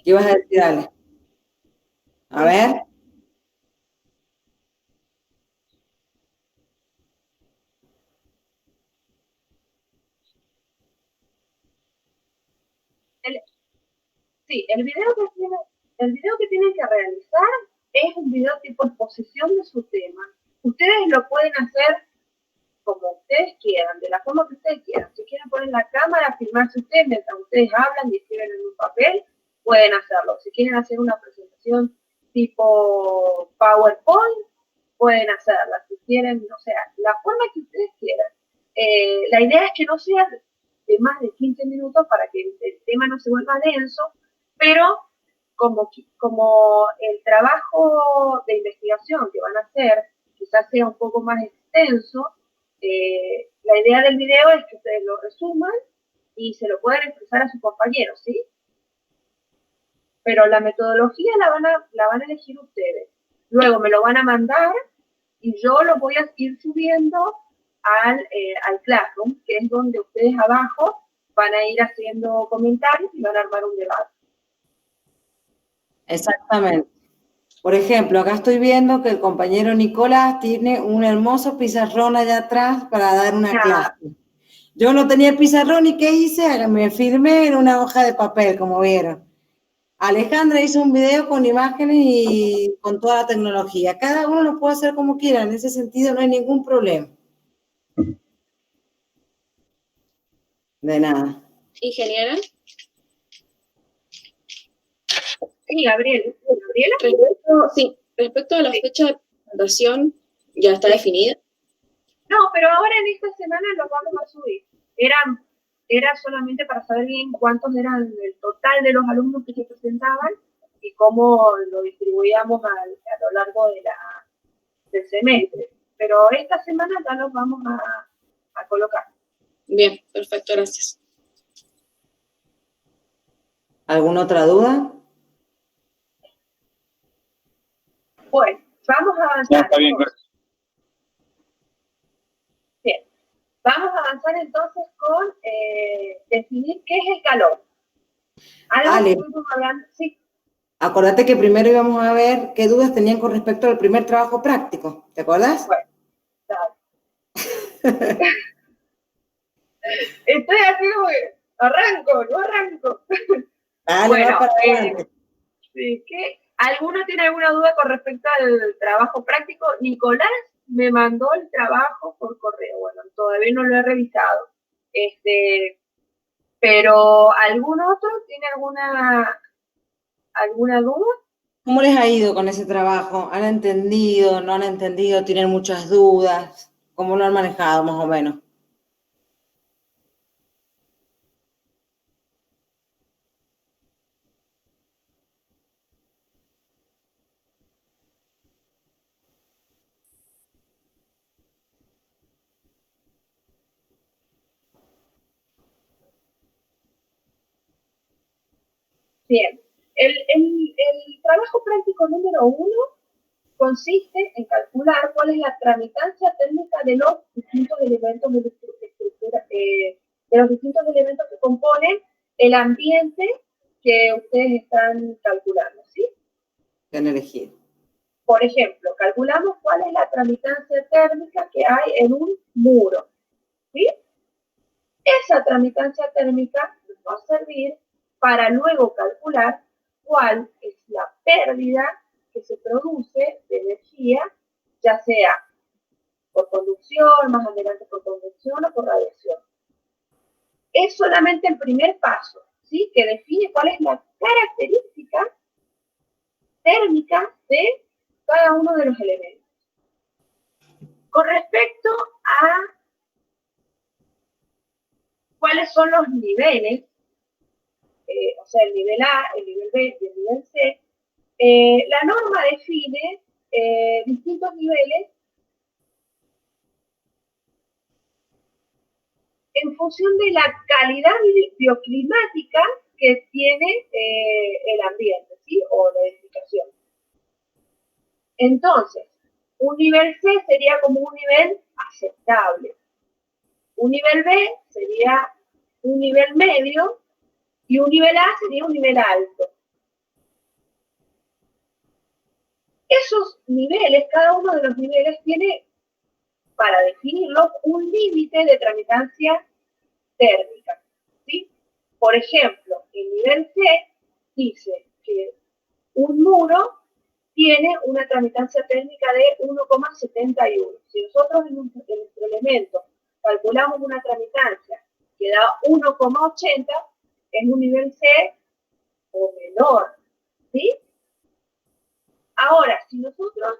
¿Qué ibas a decir, Ale? A ver. El video que tienen que realizar es un video tipo exposición de su tema. Ustedes lo pueden hacer como ustedes quieran, de la forma que ustedes quieran. Si quieren poner la cámara, filmarse ustedes mientras ustedes hablan y escriben en un papel, pueden hacerlo. Si quieren hacer una presentación tipo PowerPoint, pueden hacerla. Si quieren, o sea, la forma que ustedes quieran. La idea es que no sea de más de 15 minutos para que el tema no se vuelva denso, pero como el trabajo de investigación que van a hacer quizás sea un poco más extenso, la idea del video es que ustedes lo resuman y se lo puedan expresar a sus compañeros, ¿sí? Pero la metodología la van a elegir ustedes. Luego me lo van a mandar y yo lo voy a ir subiendo al Classroom, que es donde ustedes abajo van a ir haciendo comentarios y van a armar un debate. Exactamente. Por ejemplo, acá estoy viendo que el compañero Nicolás tiene un hermoso pizarrón allá atrás para dar una clase. Yo no tenía el pizarrón y ¿qué hice? Me filmé en una hoja de papel, como vieron. Alejandra hizo un video con imágenes y con toda la tecnología. Cada uno lo puede hacer como quiera. En ese sentido no hay ningún problema. De nada. ¿Ingeniera? Sí, Gabriela. Respecto a la fecha de presentación, ¿ya está definida? No, pero ahora en esta semana lo vamos a subir. Era solamente para saber bien cuántos eran el total de los alumnos que se presentaban y cómo lo distribuíamos a lo largo del semestre. Pero esta semana ya los vamos a colocar. Bien, perfecto, gracias. ¿Alguna otra duda? Bueno, vamos a avanzar. No, está bien. Bien, vamos a avanzar entonces con definir qué es el calor. Algo Ale, que estuvimos hablando, sí. acordate que primero íbamos a ver qué dudas tenían con respecto al primer trabajo práctico, ¿te acuerdas? Bueno, dale. Estoy así como que no arranco. Dale, Bueno, va para adelante. sí, ¿alguno tiene alguna duda con respecto al trabajo práctico? Nicolás me mandó el trabajo por correo, bueno, todavía no lo he revisado. Pero ¿algún otro tiene alguna duda? ¿Cómo les ha ido con ese trabajo? ¿Han entendido? ¿No han entendido? ¿Tienen muchas dudas? ¿Cómo lo han manejado más o menos? Bien, el trabajo práctico número 1 consiste en calcular cuál es la tramitancia técnica de los distintos elementos de estructura, de los distintos elementos que componen el ambiente que ustedes están calculando, ¿sí? Que han elegido. Por ejemplo, calculamos cuál es la tramitancia térmica que hay en un muro, ¿sí? Esa tramitancia térmica nos va a servir para luego calcular cuál es la pérdida que se produce de energía, ya sea por conducción, más adelante por convección o por radiación. Es solamente el primer paso, ¿sí? Que define cuál es la característica térmica de cada uno de los elementos. Con respecto a cuáles son los niveles, o sea, el nivel A, el nivel B y el nivel C, la norma define distintos niveles en función de la calidad bioclimática que tiene el ambiente, ¿sí? O la edificación. Entonces, un nivel C sería como un nivel aceptable. Un nivel B sería un nivel medio y un nivel A sería un nivel alto. Esos niveles, cada uno de los niveles tiene, para definirlos, un límite de tramitancia térmica, ¿sí? Por ejemplo, el nivel C dice que un muro tiene una tramitancia térmica de 1,71. Si nosotros en nuestro elemento calculamos una tramitancia que da 1,80, es un nivel C o menor, ¿sí? Ahora, si nosotros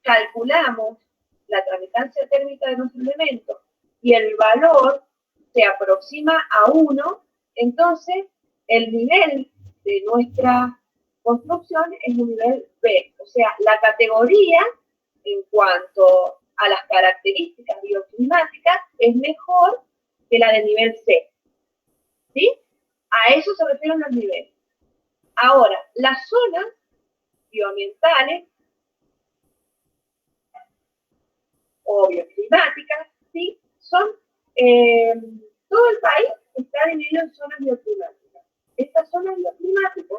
calculamos la tramitancia térmica de nuestro elemento y el valor se aproxima a 1, entonces el nivel de nuestra construcción es un nivel B. O sea, la categoría en cuanto a las características bioclimáticas es mejor que la del nivel C. ¿Sí? A eso se refieren los niveles. Ahora, las zonas bioambientales o bioclimáticas, ¿sí? Son, todo el país está dividido en zonas bioclimáticas. Estas zonas bioclimáticas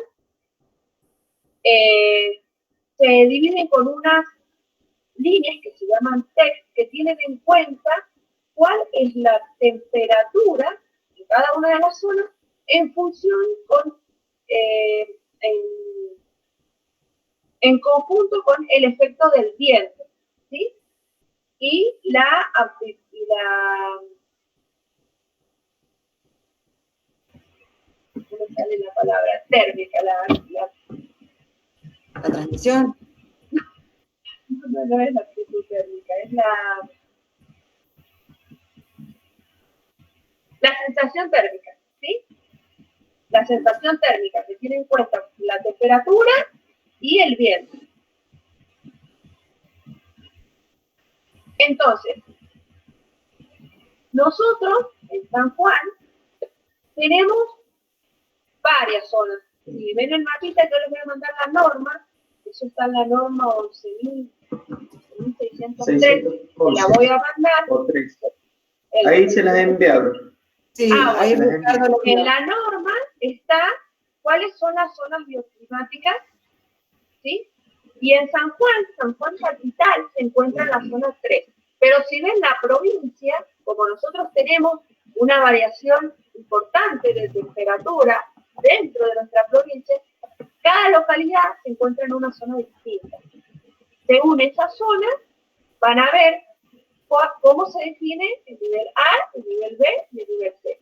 se dividen con unas líneas que se llaman TEC, que tienen en cuenta cuál es la temperatura de cada una de las zonas en función con, en conjunto con el efecto del viento, ¿sí? Y ¿cómo sale la palabra? Térmica, la transmisión. No es la amplitud térmica, es la sensación térmica, ¿sí? La sensación térmica que tiene en cuenta la temperatura y el viento. Entonces, nosotros en San Juan tenemos varias zonas Si ven el mapita, yo les voy a mandar la norma, eso está en la norma 11.603, la voy a mandar. Ahí se las he enviado. Sí, ahí Ricardo en la norma está cuáles son las zonas bioclimáticas, ¿sí? Y en San Juan capital, se encuentra en la zona 3. Pero si ven la provincia, como nosotros tenemos una variación importante de temperatura dentro de nuestra provincia, cada localidad se encuentra en una zona distinta. Según esa zona, van a ver cómo se define el nivel A, el nivel B y el nivel C.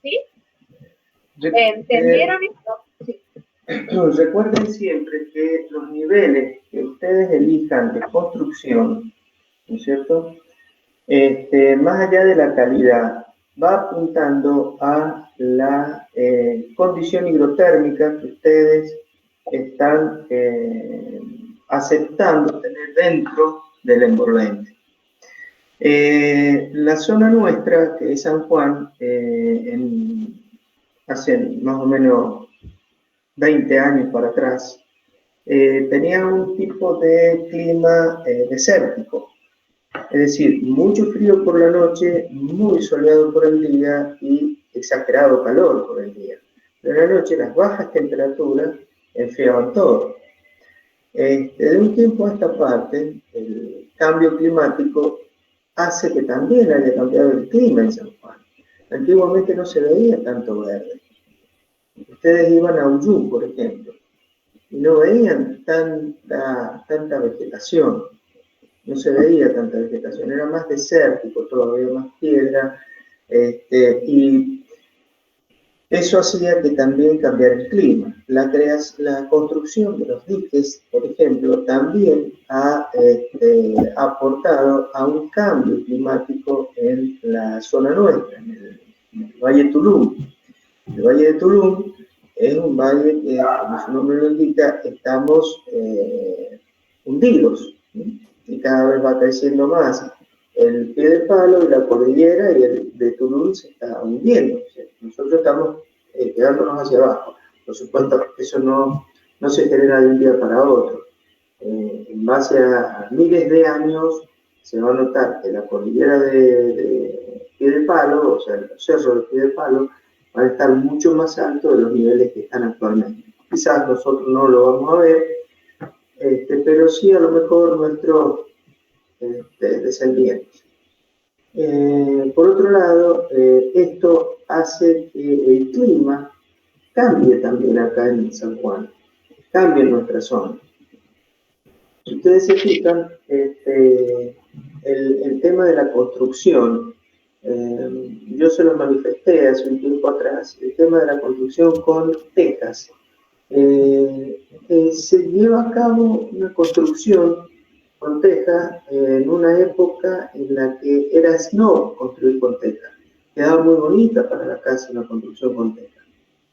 ¿Sí? ¿Entendieron esto? Sí. Recuerden siempre que los niveles que ustedes elijan de construcción, ¿no es cierto? Más allá de la calidad, va apuntando a la condición hidrotérmica que ustedes están aceptando tener dentro del envolvente. La zona nuestra, que es San Juan, hace más o menos 20 años para atrás, tenía un tipo de clima desértico. Es decir, mucho frío por la noche, muy soleado por el día y exagerado calor por el día. Pero en la noche las bajas temperaturas enfriaban todo. De un tiempo a esta parte, el cambio climático hace que también haya cambiado el clima en San Juan. Antiguamente no se veía tanto verde. Ustedes iban a Uyú, por ejemplo, y no veían tanta vegetación. No se veía tanta vegetación, era más desértico, todavía más piedra, y eso hacía que también cambiara el clima. La construcción de los diques, por ejemplo, también ha aportado a un cambio climático en la zona nuestra, en el Valle de Tulum. El Valle de Tulum es un valle que, como su nombre lo indica, estamos hundidos, ¿sí? Y cada vez va creciendo más el pie de palo y la cordillera, y el de Tulum se está hundiendo. O sea, nosotros estamos quedándonos hacia abajo. Por supuesto, eso no se genera de un día para otro. En base a miles de años se va a notar que la cordillera de pie de palo, o sea, los cerros de pie de palo, van a estar mucho más altos de los niveles que están actualmente. Quizás nosotros no lo vamos a ver, pero sí a lo mejor nuestros descendientes. Por otro lado, esto hace que el clima cambie también acá en San Juan, cambie en nuestra zona. Si ustedes se fijan, el tema de la construcción, yo se lo manifesté hace un tiempo atrás, el tema de la construcción con tejas. Se lleva a cabo una construcción con tejas en una época en la que era snob construir con tejas. Quedaba muy bonita para la casa una construcción con tejas.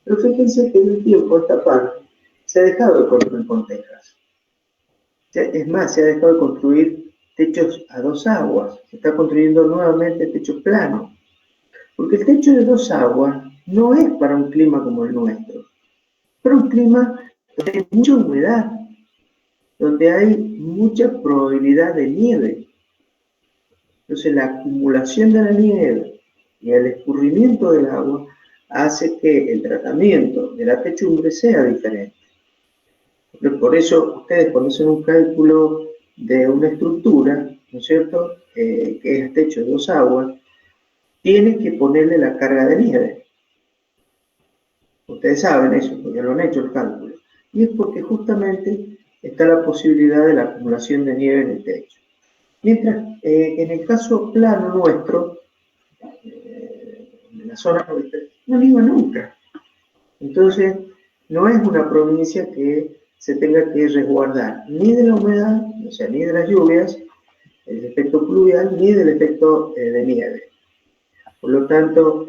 Pero fíjense que en el tiempo esta parte se ha dejado de construir con tejas. Es más, se ha dejado de construir techos a dos aguas. Se está construyendo nuevamente techos planos. Porque el techo de dos aguas no es para un clima como el nuestro. Para un clima donde hay mucha humedad, donde hay mucha probabilidad de nieve. Entonces la acumulación de la nieve y el escurrimiento del agua hace que el tratamiento de la techumbre sea diferente. Por eso ustedes cuando hacen un cálculo de una estructura, ¿no es cierto?, que es techo de dos aguas, tienen que ponerle la carga de nieve. Ustedes saben eso, porque ya lo han hecho el cálculo. Y es porque justamente está la posibilidad de la acumulación de nieve en el techo. Mientras en el caso plano nuestro, en la zona oeste, no nieva nunca. Entonces, no es una provincia que se tenga que resguardar ni de la humedad, o sea, ni de las lluvias, el efecto pluvial, ni del efecto de nieve. Por lo tanto,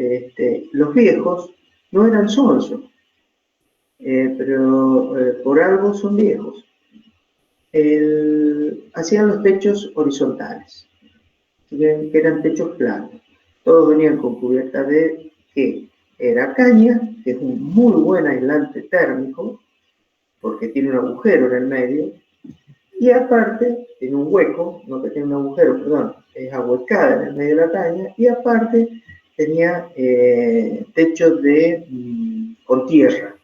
los viejos no eran sonsos, pero por algo son viejos. Hacían los techos horizontales, que eran techos planos. Todos venían con cubierta de, ¿qué? Era caña que es un muy buen aislante térmico, porque tiene un agujero en el medio, y aparte tiene un hueco, no que tiene un agujero, perdón, es ahuecada en el medio de la caña, y aparte tenía techo con tierra.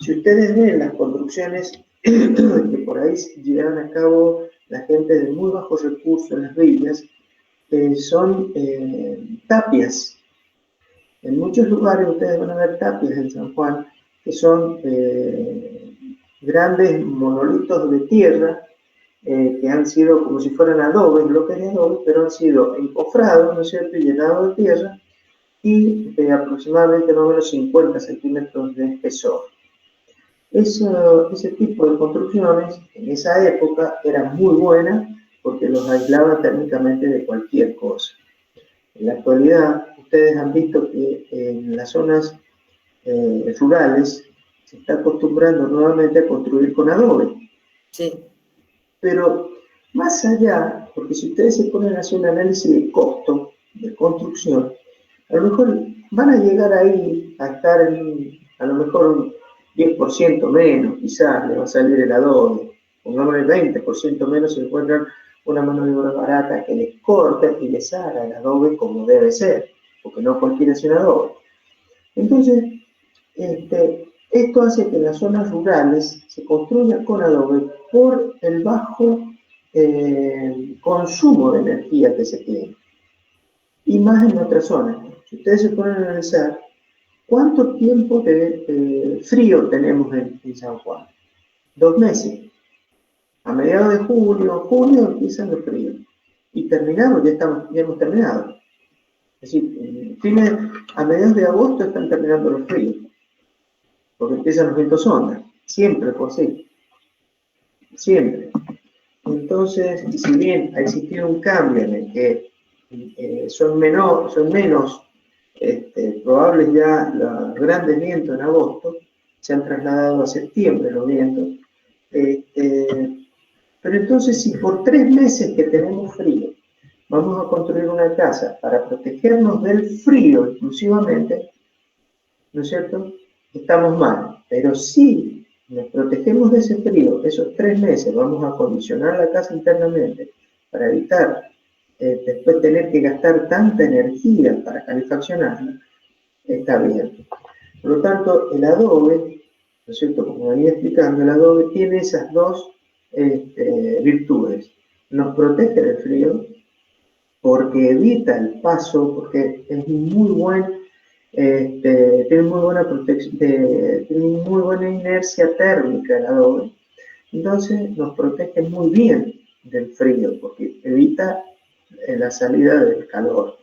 Si ustedes ven las construcciones que por ahí llevan a cabo la gente de muy bajos recursos en las villas, son tapias. En muchos lugares ustedes van a ver tapias en San Juan, que son grandes monolitos de tierra que han sido como si fueran adobe, bloques de adobe, pero han sido encofrados, ¿no es cierto?, y llenados de tierra, y aproximadamente más o menos 50 centímetros de espesor. Ese tipo de construcciones en esa época eran muy buenas porque los aislaba térmicamente de cualquier cosa. En la actualidad, ustedes han visto que en las zonas rurales se está acostumbrando nuevamente a construir con adobe. Sí. Pero más allá, porque si ustedes se ponen a hacer un análisis de costo de construcción, a lo mejor van a llegar ahí a estar a lo mejor un 10% menos, quizás le va a salir el adobe, pongamos el 20% menos si encuentran una mano de obra barata que les corte y les haga el adobe como debe ser, porque no cualquiera hace un adobe. Entonces, esto hace que en las zonas rurales se construya con adobe por el bajo consumo de energía que se tiene. Y más en nuestra zona. Si ustedes se ponen a analizar, ¿cuánto tiempo de frío tenemos en San Juan? 2 meses. A mediados de junio empiezan los fríos. Y terminamos, ya hemos terminado. Es decir, a mediados de agosto están terminando los fríos. Porque empiezan los vientos ondas. Siempre fue así. Siempre. Entonces, si bien ha existido un cambio en el que son menos probables ya los grandes vientos en agosto, se han trasladado a septiembre los vientos. Pero entonces, si por 3 meses que tenemos frío, vamos a construir una casa para protegernos del frío exclusivamente, ¿no es cierto?, estamos mal. Pero si nos protegemos de ese frío, esos 3 meses, vamos a acondicionar la casa internamente para evitar después tener que gastar tanta energía para calefaccionarla, está bien. Por lo tanto, el adobe, ¿no es cierto?, como venía explicando, el adobe tiene esas dos virtudes. Nos protege del frío porque evita el paso, porque es muy buen, tiene muy buena protección, tiene muy buena inercia térmica el adobe. Entonces nos protege muy bien del frío porque evita la salida del calor.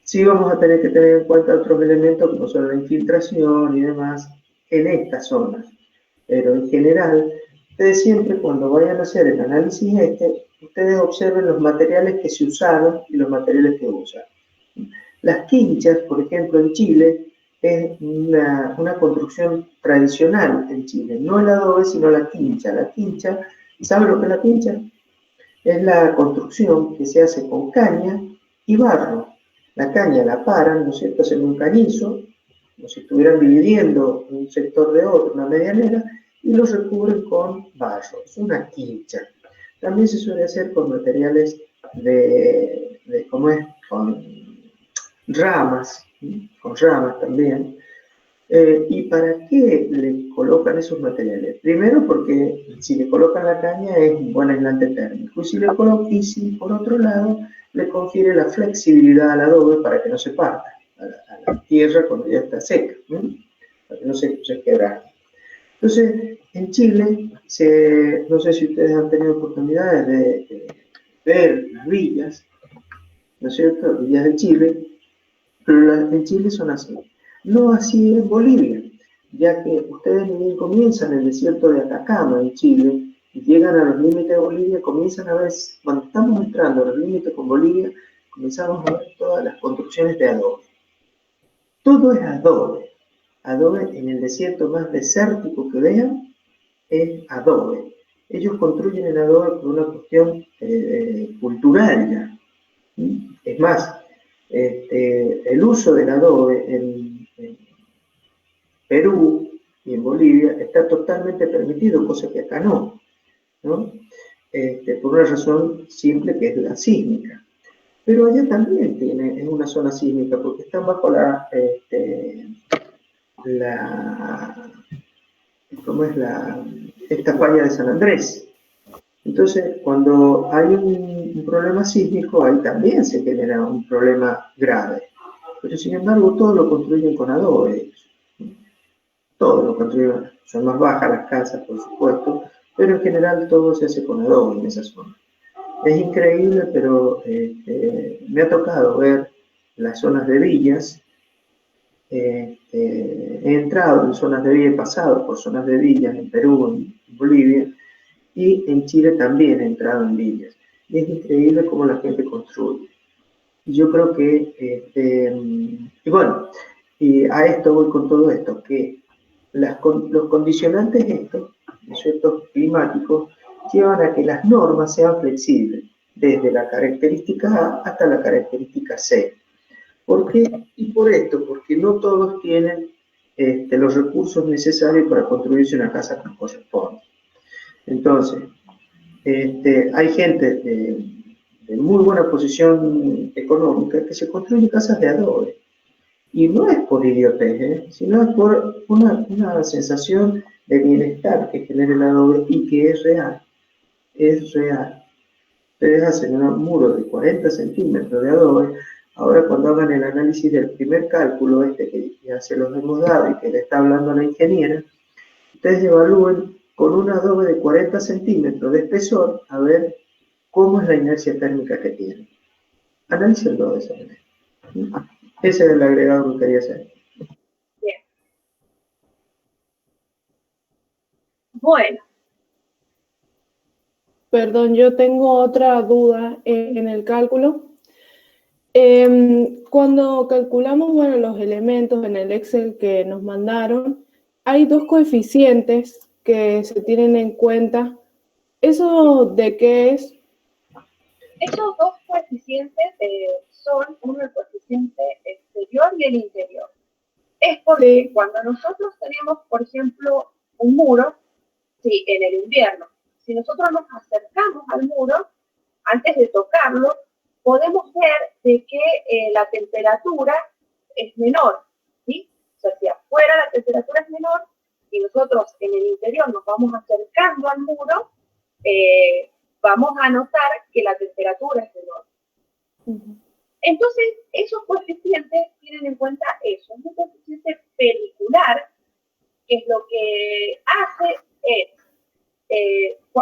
Sí vamos a tener que tener en cuenta otros elementos como son la infiltración y demás en estas zonas, pero en general, ustedes siempre cuando vayan a hacer el análisis ustedes observen los materiales que se usaron y los materiales que usan. Las quinchas, por ejemplo, en Chile, es una construcción tradicional en Chile, no el adobe, sino la quincha. La quincha, ¿saben lo que es la quincha? Es la construcción que se hace con caña y barro. La caña la paran, ¿no es cierto?, hacen un cañizo, como si estuvieran dividiendo un sector de otro, una medianera, y lo recubren con barro. Es una quincha. También se suele hacer con materiales con ramas, también. ¿Y para qué le colocan esos materiales? Primero porque si le colocan la caña es un buen aislante térmico, y si por otro lado le confiere la flexibilidad al adobe para que no se parta a la tierra cuando ya está seca, para que no se quebraje. Entonces, en Chile, no sé si ustedes han tenido oportunidades de ver las villas, ¿no es cierto?, villas de Chile, pero las en Chile son así. No así en Bolivia, ya que ustedes ni comienzan el desierto de Atacama en Chile y llegan a los límites de Bolivia, comienzan a ver, cuando estamos entrando a los límites con Bolivia, comenzamos a ver todas las construcciones de adobe. Todo es adobe. Adobe en el desierto más desértico que vean es adobe. Ellos construyen el adobe por una cuestión cultural ya. Es más, el uso del adobe Perú y en Bolivia está totalmente permitido, cosa que acá no, ¿no? Por una razón simple que es la sísmica. Pero allá también es una zona sísmica porque están bajo esta falla de San Andrés. Entonces, cuando hay un problema sísmico, ahí también se genera un problema grave. Pero sin embargo, todo lo construyen con adobe. Todo lo construyen, son más bajas las casas, por supuesto, pero en general todo se hace con adobe en esa zona. Es increíble, pero me ha tocado ver las zonas de villas. He entrado en zonas de villas, he pasado por zonas de villas en Perú, en Bolivia, y en Chile también he entrado en villas. Y es increíble cómo la gente construye. Y yo creo que, y bueno, y a esto voy con todo esto, que los condicionantes estos, ¿cierto?, climáticos, llevan a que las normas sean flexibles, desde la característica A hasta la característica C. ¿Por qué? Y por esto, porque no todos tienen los recursos necesarios para construirse una casa como corresponde. Entonces, hay gente de muy buena posición económica que se construye casas de adobe. Y no es por idiotez, sino es por una sensación de bienestar que genera el adobe y que es real. Es real. Ustedes hacen un muro de 40 centímetros de adobe. Ahora, cuando hagan el análisis del primer cálculo, que ya se los hemos dado y que le está hablando la ingeniera, ustedes evalúen con un adobe de 40 centímetros de espesor a ver cómo es la inercia térmica que tiene. Analícenlo de esa manera. Ese es el agregado que quería hacer. Bien. Bueno. Perdón, yo tengo otra duda en el cálculo. Cuando calculamos, bueno, los elementos en el Excel que nos mandaron, hay dos coeficientes que se tienen en cuenta. ¿Eso de qué es? Esos dos coeficientes son uno el coeficiente exterior y el interior. Es porque sí, cuando nosotros tenemos, por ejemplo, un muro, sí, en el invierno, si nosotros nos acercamos al muro, antes de tocarlo, podemos ver de que la temperatura es menor, ¿sí? O sea, si afuera la temperatura es menor y nosotros en el interior nos vamos acercando al muro, vamos a notar que la temperatura es menor. Entonces, esos coeficientes tienen en cuenta eso. Es un coeficiente pericular, que es lo que hace es,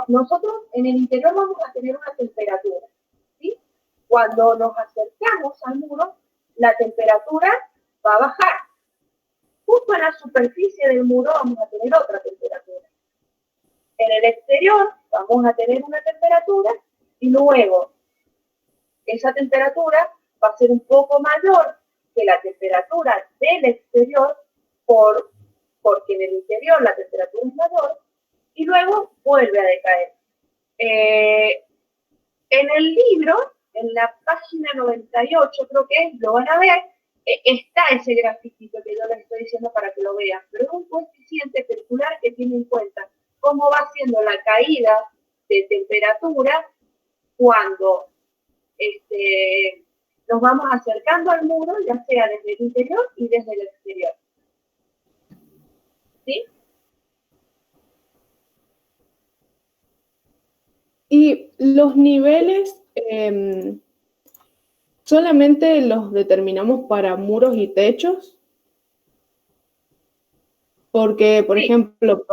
nosotros en el interior vamos a tener una temperatura, ¿sí? Cuando nos acercamos al muro, la temperatura va a bajar. Justo en la superficie del muro vamos a tener otra temperatura. En el exterior vamos a tener una temperatura y luego esa temperatura va a ser un poco mayor que la temperatura del exterior porque en el interior la temperatura es mayor y luego vuelve a decaer. En el libro, en la página 98 creo que es, lo van a ver, está ese grafiquito que yo les estoy diciendo para que lo vean, pero es un coeficiente pericular que tiene en cuenta cómo va siendo la caída de temperatura cuando nos vamos acercando al muro, ya sea desde el interior y desde el exterior. ¿Sí? Y los niveles solamente los determinamos para muros y techos, porque, por ejemplo,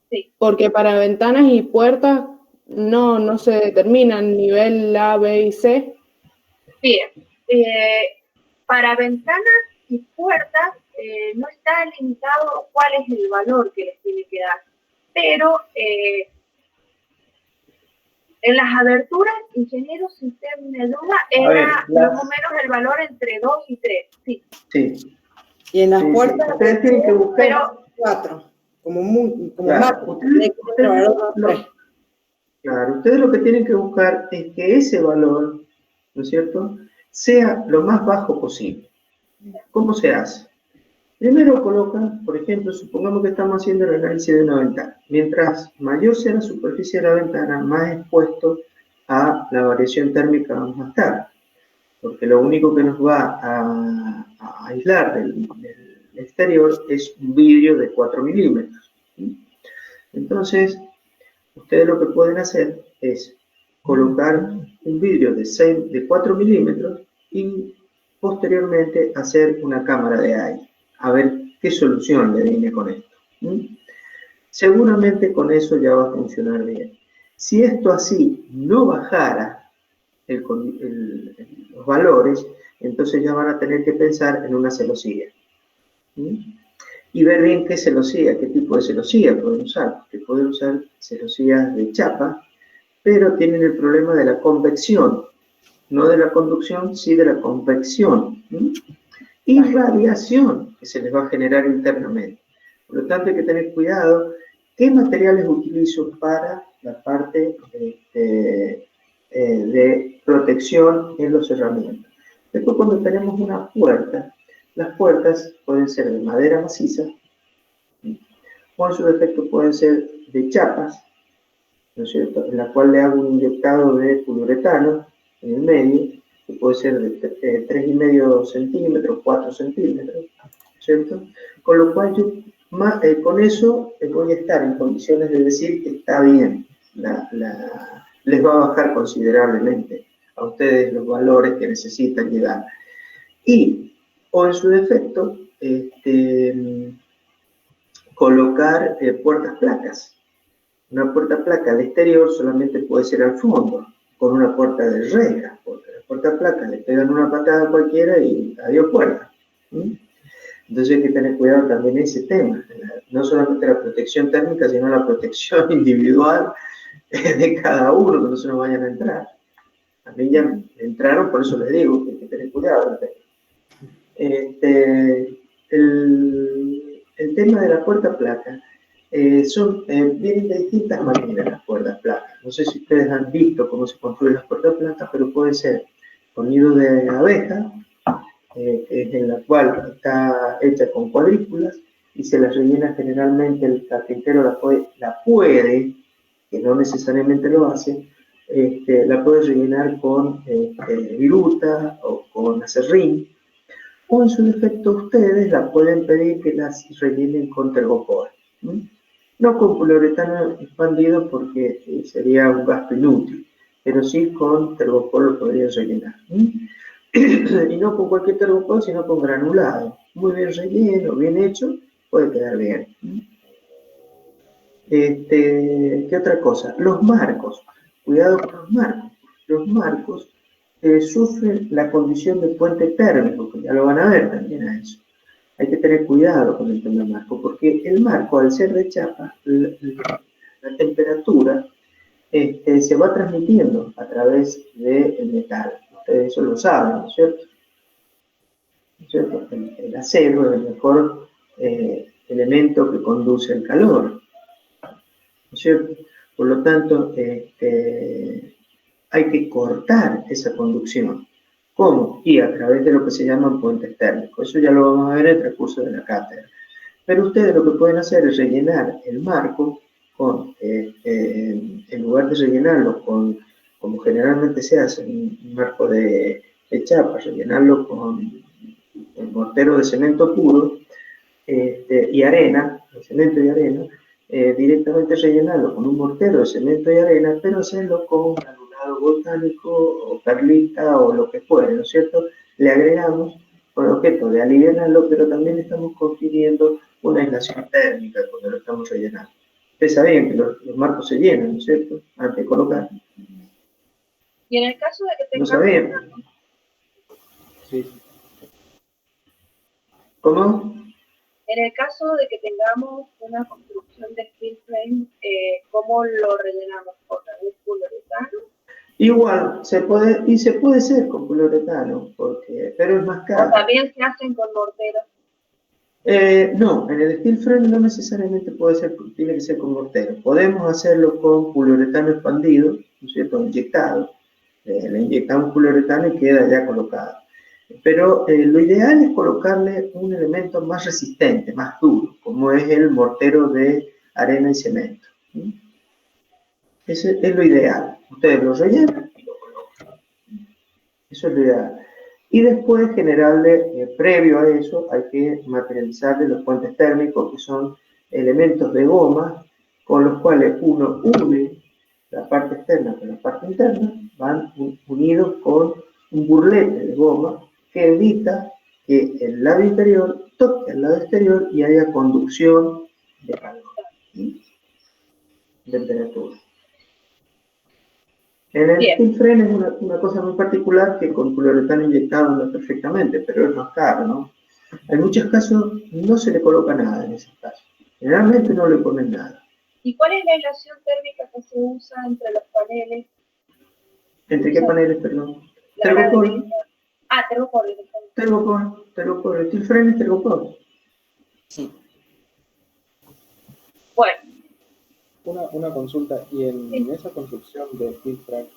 sí, porque para ventanas y puertas no se determinan nivel A, B y C. Bien, para ventanas y puertas no está limitado cuál es el valor que les tiene que dar, pero en las aberturas, ingeniero, si usted me duda, era más o menos el valor entre 2 y 3. Sí. Sí. Y en las puertas, ustedes tienen que buscar 4, como claro, máximo. Claro, ustedes lo que tienen que buscar es que ese valor, ¿no es cierto?, sea lo más bajo posible. ¿Cómo se hace? Primero colocan, por ejemplo, supongamos que estamos haciendo el análisis de una ventana. Mientras mayor sea la superficie de la ventana, más expuesto a la variación térmica vamos a estar. Porque lo único que nos va a aislar del exterior es un vidrio de 4 milímetros. Entonces, ustedes lo que pueden hacer es colocar un vidrio de 4 milímetros y posteriormente hacer una cámara de aire. A ver qué solución le viene con esto. Seguramente con eso ya va a funcionar bien. Si esto así no bajara los valores, entonces ya van a tener que pensar en una celosía. Y ver bien qué celosía, qué tipo de celosía pueden usar. Porque pueden usar celosías de chapa, pero tienen el problema de la convección. No de la conducción, sí de la convección. Y radiación que se les va a generar internamente. Por lo tanto, hay que tener cuidado qué materiales utilizo para la parte de protección en los cerramientos. Después, cuando tenemos una puerta, las puertas pueden ser de madera maciza, o en su defecto pueden ser de chapas, ¿no es cierto?, en la cual le hago un inyectado de poliuretano en el medio, que puede ser de 3,5 centímetros, 4 centímetros, ¿cierto? Con lo cual yo con eso voy a estar en condiciones de decir que está bien, les va a bajar considerablemente a ustedes los valores que necesitan llegar. O en su defecto, colocar puertas placas. Una puerta placa al exterior solamente puede ser al fondo, con una puerta de reja, porque las puertas placas le pegan una patada a cualquiera y adiós puerta. Entonces hay que tener cuidado también ese tema, no solamente la protección térmica, sino la protección individual de cada uno, que no se nos vayan a entrar. A mí ya entraron, por eso les digo que hay que tener cuidado. El tema de la puerta placa, vienen de distintas maneras las puertas placas. No sé si ustedes han visto cómo se construyen las puertas placas, pero puede ser con nido de abeja, en la cual está hecha con cuadrículas y se las rellena generalmente, el carpintero la puede, que no necesariamente lo hace, la puede rellenar con viruta o con acerrín, o en su defecto ustedes la pueden pedir que las rellenen con tergopor. No con poliuretano expandido porque sería un gasto inútil, pero sí con tergopor lo podrían rellenar. Y no con cualquier tergopor, sino con granulado. Muy bien relleno, bien hecho, puede quedar bien. ¿Qué otra cosa? Los marcos. Cuidado con los marcos. Los marcos sufren la condición de puente térmico, que ya lo van a ver también a eso. Hay que tener cuidado con el tema del marco, porque el marco, al ser de chapa, la temperatura se va transmitiendo a través del metal. Ustedes eso lo saben, ¿no es cierto? ¿No es cierto? El acero es el mejor elemento que conduce el calor, ¿no es cierto? Por lo tanto, hay que cortar esa conducción. ¿Cómo? Y a través de lo que se llaman puentes térmicos. Eso ya lo vamos a ver en el transcurso de la cátedra. Pero ustedes lo que pueden hacer es rellenar el marco con, en lugar de rellenarlo con, como generalmente se hace, un marco de chapa, rellenarlo con el mortero de cemento puro y arena, de cemento y arena, directamente rellenarlo con un mortero de cemento y arena, pero hacerlo con granulado volcánico o perlita o lo que fuere, ¿no es cierto? Le agregamos con el objeto de aliviarlo, pero también estamos confiriendo una aislación térmica cuando lo estamos rellenando. Ustedes sabían que los marcos se llenan, ¿no es cierto? Antes de colocar. Y en el caso de que ¿No tengamos... sabían? Sí. ¿Cómo? En el caso de que tengamos una construcción de steel frame, ¿cómo lo rellenamos? ¿Con algún poliuretano? Igual, se puede ser con poliuretano, pero es más caro. ¿O también se hacen con mortero? No, en el steel frame no necesariamente tiene que ser con mortero. Podemos hacerlo con poliuretano expandido, ¿no es cierto?, inyectado. Le inyectamos poliuretano y queda ya colocado. Pero lo ideal es colocarle un elemento más resistente, más duro, como es el mortero de arena y cemento. Ese es lo ideal. Ustedes lo rellenan y lo colocan. Eso es lo ideal. Y después generarle, previo a eso, hay que materializarle los puentes térmicos, que son elementos de goma con los cuales uno une la parte externa con la parte interna, van unidos con un burlete de goma que evita que el lado interior toque el lado exterior y haya conducción de calor y temperatura. En el steel frame es una cosa muy particular que con poliuretano inyectado anda perfectamente, pero es más caro, ¿no? En muchos casos no se le coloca nada en esos casos. Generalmente no le ponen nada. ¿Y cuál es la aislación térmica que se usa entre los paneles? ¿Entre qué paneles, perdón? Tergopol. Tergopol. El steel frame es tergopol. Sí. Bueno. Una consulta, y en esa construcción de steel frame,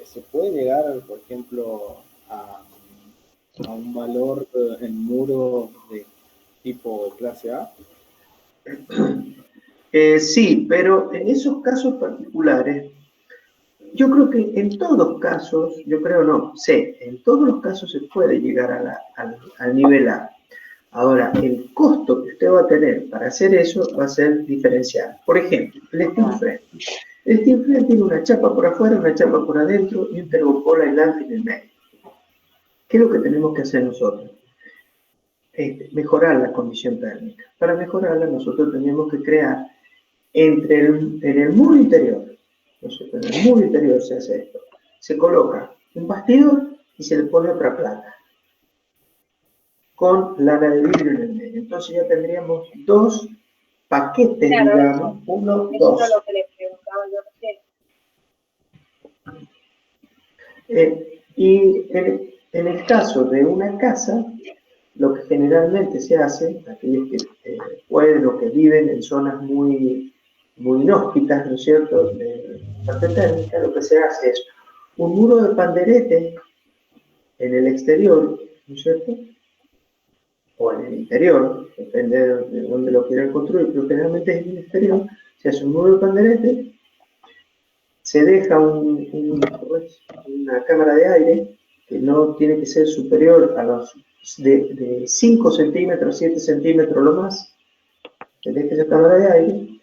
¿se puede llegar, por ejemplo, a un valor en muro de tipo clase A? Sí, pero en esos casos particulares, yo creo que en todos casos, en todos los casos se puede llegar al nivel A. Ahora, el costo que usted va a tener para hacer eso va a ser diferencial. Por ejemplo, el steel frame. El steel frame tiene una chapa por afuera, una chapa por adentro y un tergopol aislante en el medio. ¿Qué es lo que tenemos que hacer nosotros? Mejorar la condición térmica. Para mejorarla, nosotros tenemos que crear en el muro interior, en el muro interior se hace esto. Se coloca un bastidor y se le pone otra placa con lana de vidrio en el medio. Entonces ya tendríamos dos paquetes, claro, digamos, uno, eso dos. es lo que le preguntaba yo recién. Y en el caso de una casa, lo que generalmente se hace, aquellos que pueden o que viven en zonas muy inhóspitas, ¿no es cierto?, de parte térmica, lo que se hace es un muro de panderete en el exterior, ¿no es cierto?, o en el interior, depende de dónde lo quieran construir, pero generalmente es en el exterior, se hace un muro de panderete, se deja una cámara de aire que no tiene que ser superior a los de 5 centímetros, 7 centímetros lo más, se deja esa cámara de aire,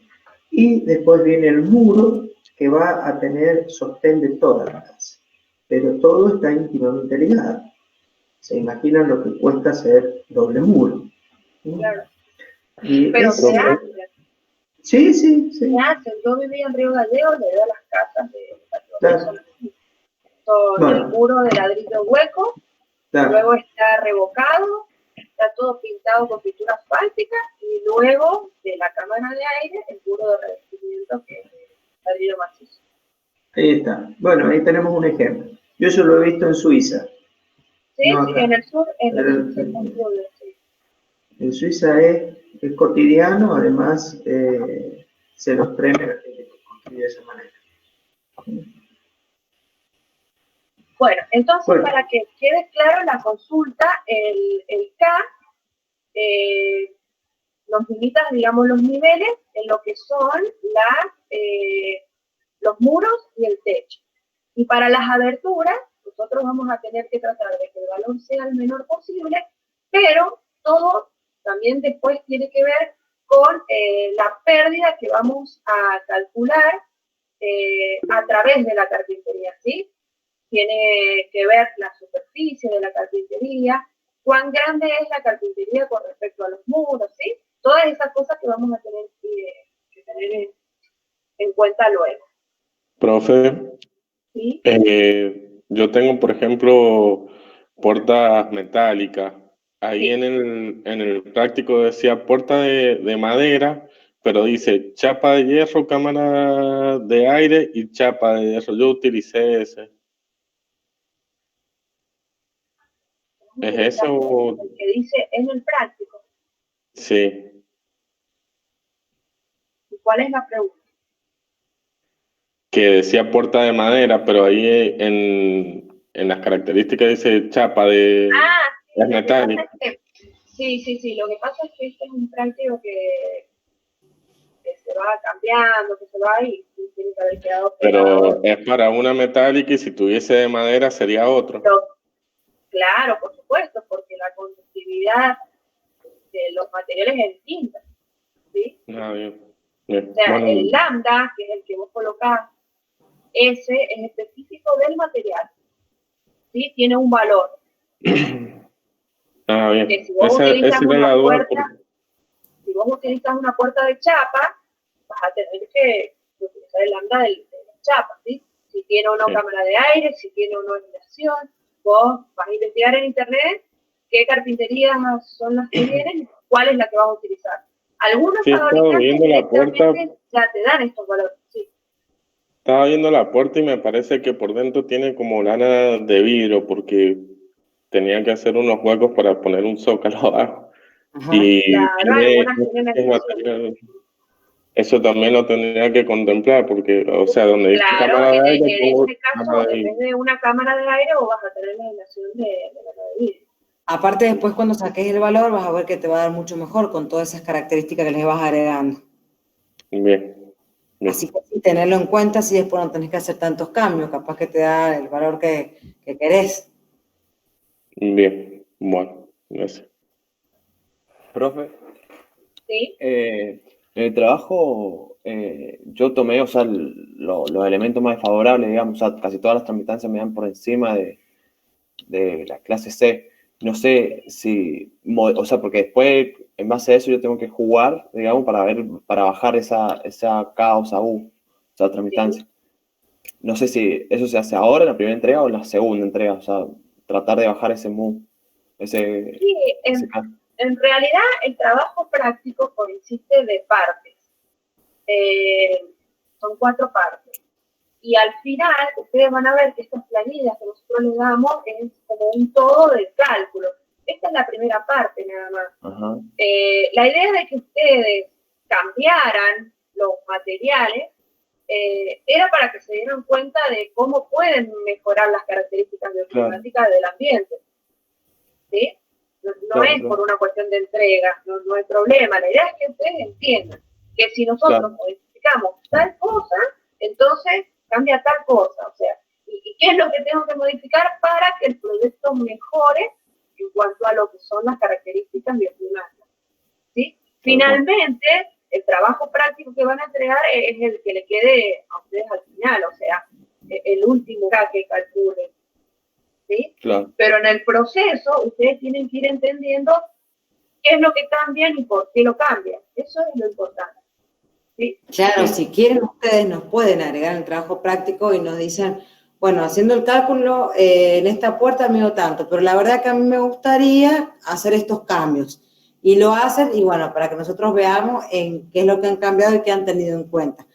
y después viene el muro que va a tener sostén de toda la casa, pero todo está íntimamente ligado. Se imaginan lo que cuesta hacer doble muro. Claro. Pero se hace. Sí. Se hace. Yo vivía en Río Gallegos, le veo las casas de claro. Con el muro de ladrillo hueco, luego está revocado, está todo pintado con pintura asfáltica y luego de la cámara de aire el muro de revestimiento que es ladrillo macizo. Ahí está. Bueno, ahí tenemos un ejemplo. Yo eso lo he visto en Suiza. Sí, no en el sur, en Suiza es cotidiano, además se los premia a la gente que construye de esa manera. Bueno, entonces para que quede claro la consulta, el K nos limita, digamos, los niveles en lo que son los muros y el techo. Y para las aberturas, nosotros vamos a tener que tratar de que el valor sea el menor posible, pero todo también después tiene que ver con la pérdida que vamos a calcular a través de la carpintería, ¿sí? Tiene que ver la superficie de la carpintería, cuán grande es la carpintería con respecto a los muros, ¿sí? Todas esas cosas que vamos a tener que tener en cuenta luego. Profe, ¿sí? Yo tengo, por ejemplo, puertas metálicas. Ahí en el práctico decía puerta de madera, pero dice chapa de hierro, cámara de aire y chapa de hierro. Yo utilicé ese. ¿Es eso? El que dice en el práctico. Sí. ¿Y cuál es la pregunta? Que decía puerta de madera, pero ahí en las características dice chapa de es metálica. Sí, lo que pasa es que este es un práctico que se va cambiando, que se va y tiene que haber quedado pegado. Pero es para una metálica y si tuviese de madera sería otro. Claro, por supuesto, porque la conductividad de los materiales es distinta, ¿sí? Bien. O sea, Bueno, el lambda, que es el que vos colocás, ese es específico del material, ¿sí? Tiene un valor. Bien. Que si vos utilizas esa era la duda. si vos utilizas una puerta de chapa, vas a tener que utilizar el lambda de la chapa, ¿sí? Si tiene o no cámara de aire, si tiene o no aislación. Vos vas a investigar en internet qué carpinterías son las que vienen y cuál es la que vas a utilizar. Algunos fabricantes directamente ya te dan estos valores, sí. Estaba viendo la puerta y me parece que por dentro tiene como lana de vidrio porque tenían que hacer unos huecos para poner un zócalo abajo. Ajá. Y Claro, algunas tienen material, eso también lo tendría que contemplar porque, o sea, donde dice cámara de aire, en este caso, en vez de una cámara de aire, vos vas a tener la aislación de lana de vidrio. Aparte, después cuando saques el valor, vas a ver que te va a dar mucho mejor con todas esas características que les vas agregando. Bien. Así que sí, tenerlo en cuenta si después no tenés que hacer tantos cambios, capaz que te da el valor que querés. Bien, bueno, gracias. Profe. Sí. En el trabajo yo tomé, o sea, los elementos más favorables, digamos, o sea, casi todas las tramitancias me dan por encima de la clase C. No sé si, o sea, porque después, en base a eso, yo tengo que jugar, digamos, para bajar esa causa U, o sea, tramitancia. Sí. No sé si eso se hace ahora en la primera entrega o en la segunda entrega, o sea, tratar de bajar ese MU, ese en realidad, el trabajo práctico consiste de partes. Son 4 partes. Y al final, ustedes van a ver que estas planillas que nosotros les damos es como un todo de cálculo. Esta es la primera parte, nada más. Ajá. La idea de que ustedes cambiaran los materiales era para que se dieran cuenta de cómo pueden mejorar las características bioclimáticas del ambiente. ¿Sí? No es por una cuestión de entrega, no hay problema. La idea es que ustedes entiendan que si nosotros modificamos tal cosa, entonces cambia tal cosa. O sea, ¿y qué es lo que tengo que modificar para que el proyecto mejore en cuanto a lo que son las características bioclimáticas? ¿Sí? Finalmente, el trabajo práctico que van a entregar es el que le quede a ustedes al final, o sea, el último que calculen. ¿Sí? Claro. Pero en el proceso ustedes tienen que ir entendiendo qué es lo que cambian y por qué lo cambian. Eso es lo importante. ¿Sí? Claro, si quieren ustedes nos pueden agregar el trabajo práctico y nos dicen, bueno, haciendo el cálculo, en esta puerta mido tanto, pero la verdad que a mí me gustaría hacer estos cambios. Y lo hacen, y bueno, para que nosotros veamos en qué es lo que han cambiado y qué han tenido en cuenta.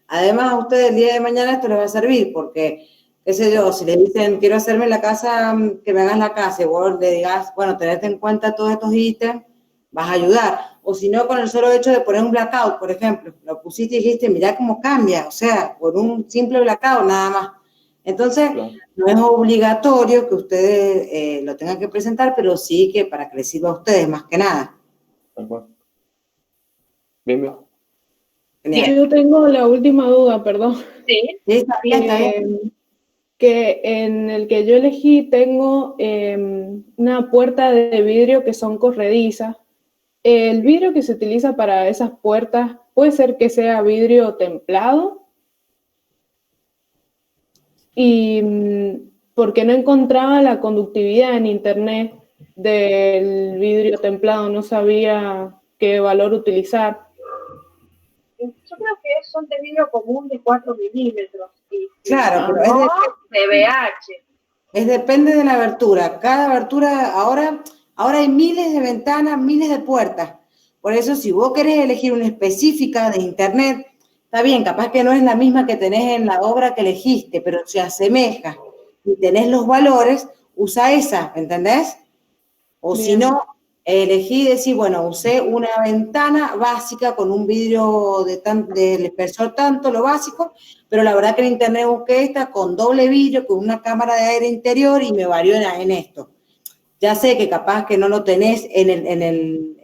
Además, a ustedes el día de mañana esto les va a servir, porque qué sé yo, si le dicen, quiero hacerme la casa, que me hagas la casa, y vos le digas, bueno, tenete en cuenta todos estos ítems, vas a ayudar. O si no, con el solo hecho de poner un blackout, por ejemplo, lo pusiste y dijiste, mirá cómo cambia, o sea, por un simple blackout nada más. Entonces, no es obligatorio que ustedes lo tengan que presentar, pero sí que para que les sirva a ustedes más que nada. Bien. Yo tengo la última duda, perdón. Sí, está bien. Que en el que yo elegí tengo una puerta de vidrio que son corredizas. El vidrio que se utiliza para esas puertas, ¿puede ser que sea vidrio templado? Y porque no encontraba la conductividad en internet del vidrio templado, no sabía qué valor utilizar. Yo creo que son de vidrio común de 4 milímetros. Claro, pero no de BH. Depende de la abertura. Cada abertura, ahora hay miles de ventanas, miles de puertas. Por eso, si vos querés elegir una específica de internet, está bien, capaz que no es la misma que tenés en la obra que elegiste, pero se asemeja y tenés los valores, usa esa, ¿entendés? O si no, Elegí decir, bueno, usé una ventana básica con un vidrio del espesor tanto, lo básico, pero la verdad que en internet busqué esta con doble vidrio, con una cámara de aire interior y me varió en esto. Ya sé que capaz que no lo tenés en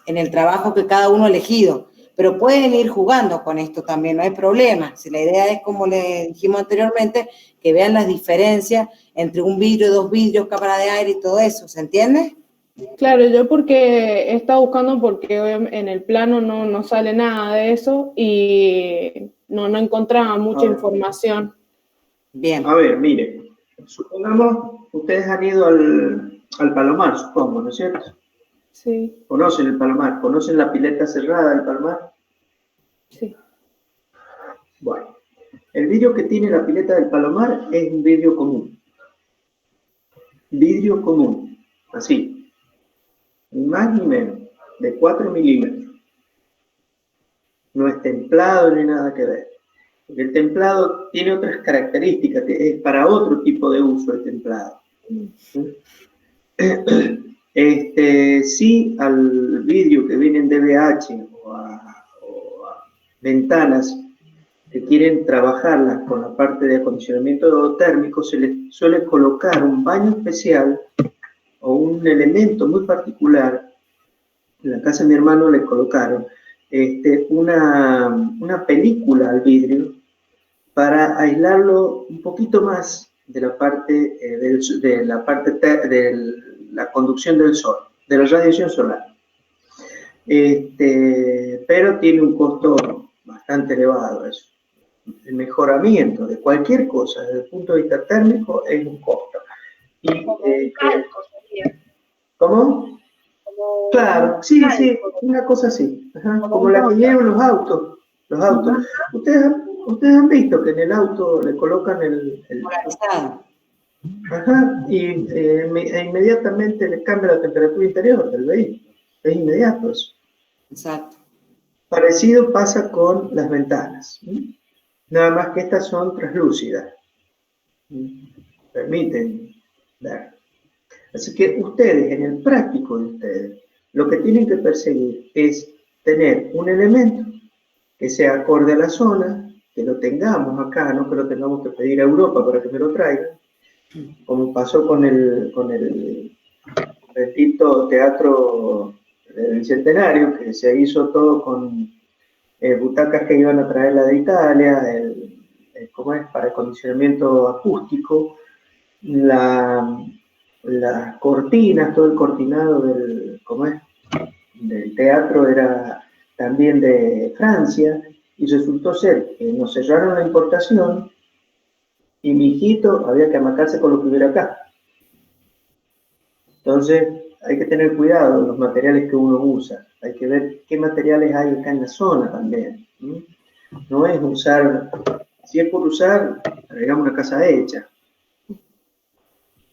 el trabajo que cada uno ha elegido, pero pueden ir jugando con esto también, no hay problema. Si la idea es, como le dijimos anteriormente, que vean las diferencias entre un vidrio, dos vidrios, cámara de aire y todo eso, ¿se entiende? Claro, yo porque he estado buscando porque en el plano no sale nada de eso y no encontraba mucha información. Bien. A ver, mire, supongamos, ustedes han ido al Palomar, supongo, ¿no es cierto? Sí. ¿Conocen el Palomar? ¿Conocen la pileta cerrada del Palomar? Sí. Bueno, el vidrio que tiene la pileta del Palomar es un vidrio común. Vidrio común, así. Ni más ni menos, de 4 milímetros. No es templado ni nada que ver. Porque el templado tiene otras características, es para otro tipo de uso el templado. Sí, al vidrio que viene en DBH o a ventanas que quieren trabajarlas con la parte de acondicionamiento térmico, se les suele colocar un baño especial o un elemento muy particular. En la casa de mi hermano le colocaron una película al vidrio para aislarlo un poquito más de la parte de la conducción del sol, de la radiación solar. Pero tiene un costo bastante elevado eso. El mejoramiento de cualquier cosa desde el punto de vista térmico es un costo. Y, como un calco sería. ¿Cómo? Como claro, sí, una cosa así. Ajá, como la que llevan los autos. Ustedes han visto que en el auto le colocan el ajá, y inmediatamente le cambia la temperatura interior del vehículo. Es inmediato eso. Exacto. Parecido pasa con las ventanas. Nada más que estas son translúcidas. Permiten ver. Así que ustedes, en el práctico de ustedes, lo que tienen que perseguir es tener un elemento que sea acorde a la zona, que lo tengamos acá, no que lo tengamos que pedir a Europa para que me lo traigan, como pasó con el bendito teatro del Bicentenario, que se hizo todo con butacas que iban a traerla de Italia, ¿cómo es? Para acondicionamiento acústico, las cortinas, todo el cortinado del teatro era también de Francia, y resultó ser que nos cerraron la importación y mi hijito había que amacarse con lo que hubiera acá. Entonces hay que tener cuidado en los materiales que uno usa, hay que ver qué materiales hay acá en la zona también. No es usar, si es por usar, agregamos una casa hecha.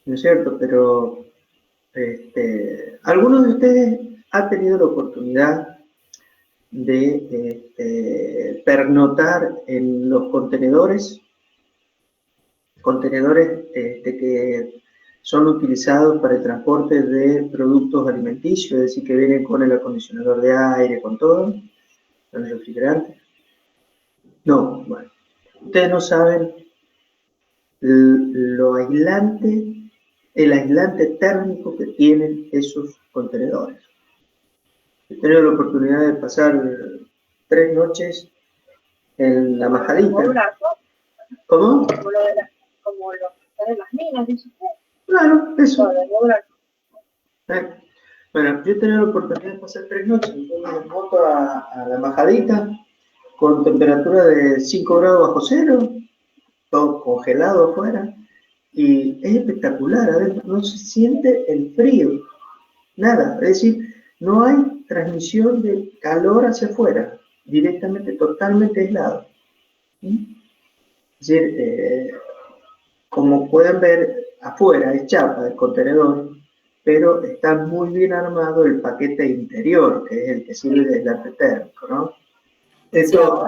¿No es cierto? Pero ¿alguno de ustedes ha tenido la oportunidad de pernoctar en los contenedores que son utilizados para el transporte de productos alimenticios, es decir, que vienen con el acondicionador de aire, con todo, con el refrigerante? No, bueno, ustedes no saben el aislante térmico que tienen esos contenedores. He tenido la oportunidad de pasar 3 noches en la majadita. ¿Cómo? Como los que están en las minas, dice usted. Claro, eso. Bueno, yo he tenido la oportunidad de pasar 3 noches en moto a la majadita con temperatura de 5 grados bajo cero, todo congelado afuera, y es espectacular, adentro no se siente el frío, nada, es decir, no hay transmisión de calor hacia afuera, directamente, totalmente aislado. Es decir, como pueden ver, afuera es chapa del contenedor, pero está muy bien armado el paquete interior, que es el que sirve de aislante térmico, ¿no? Esto,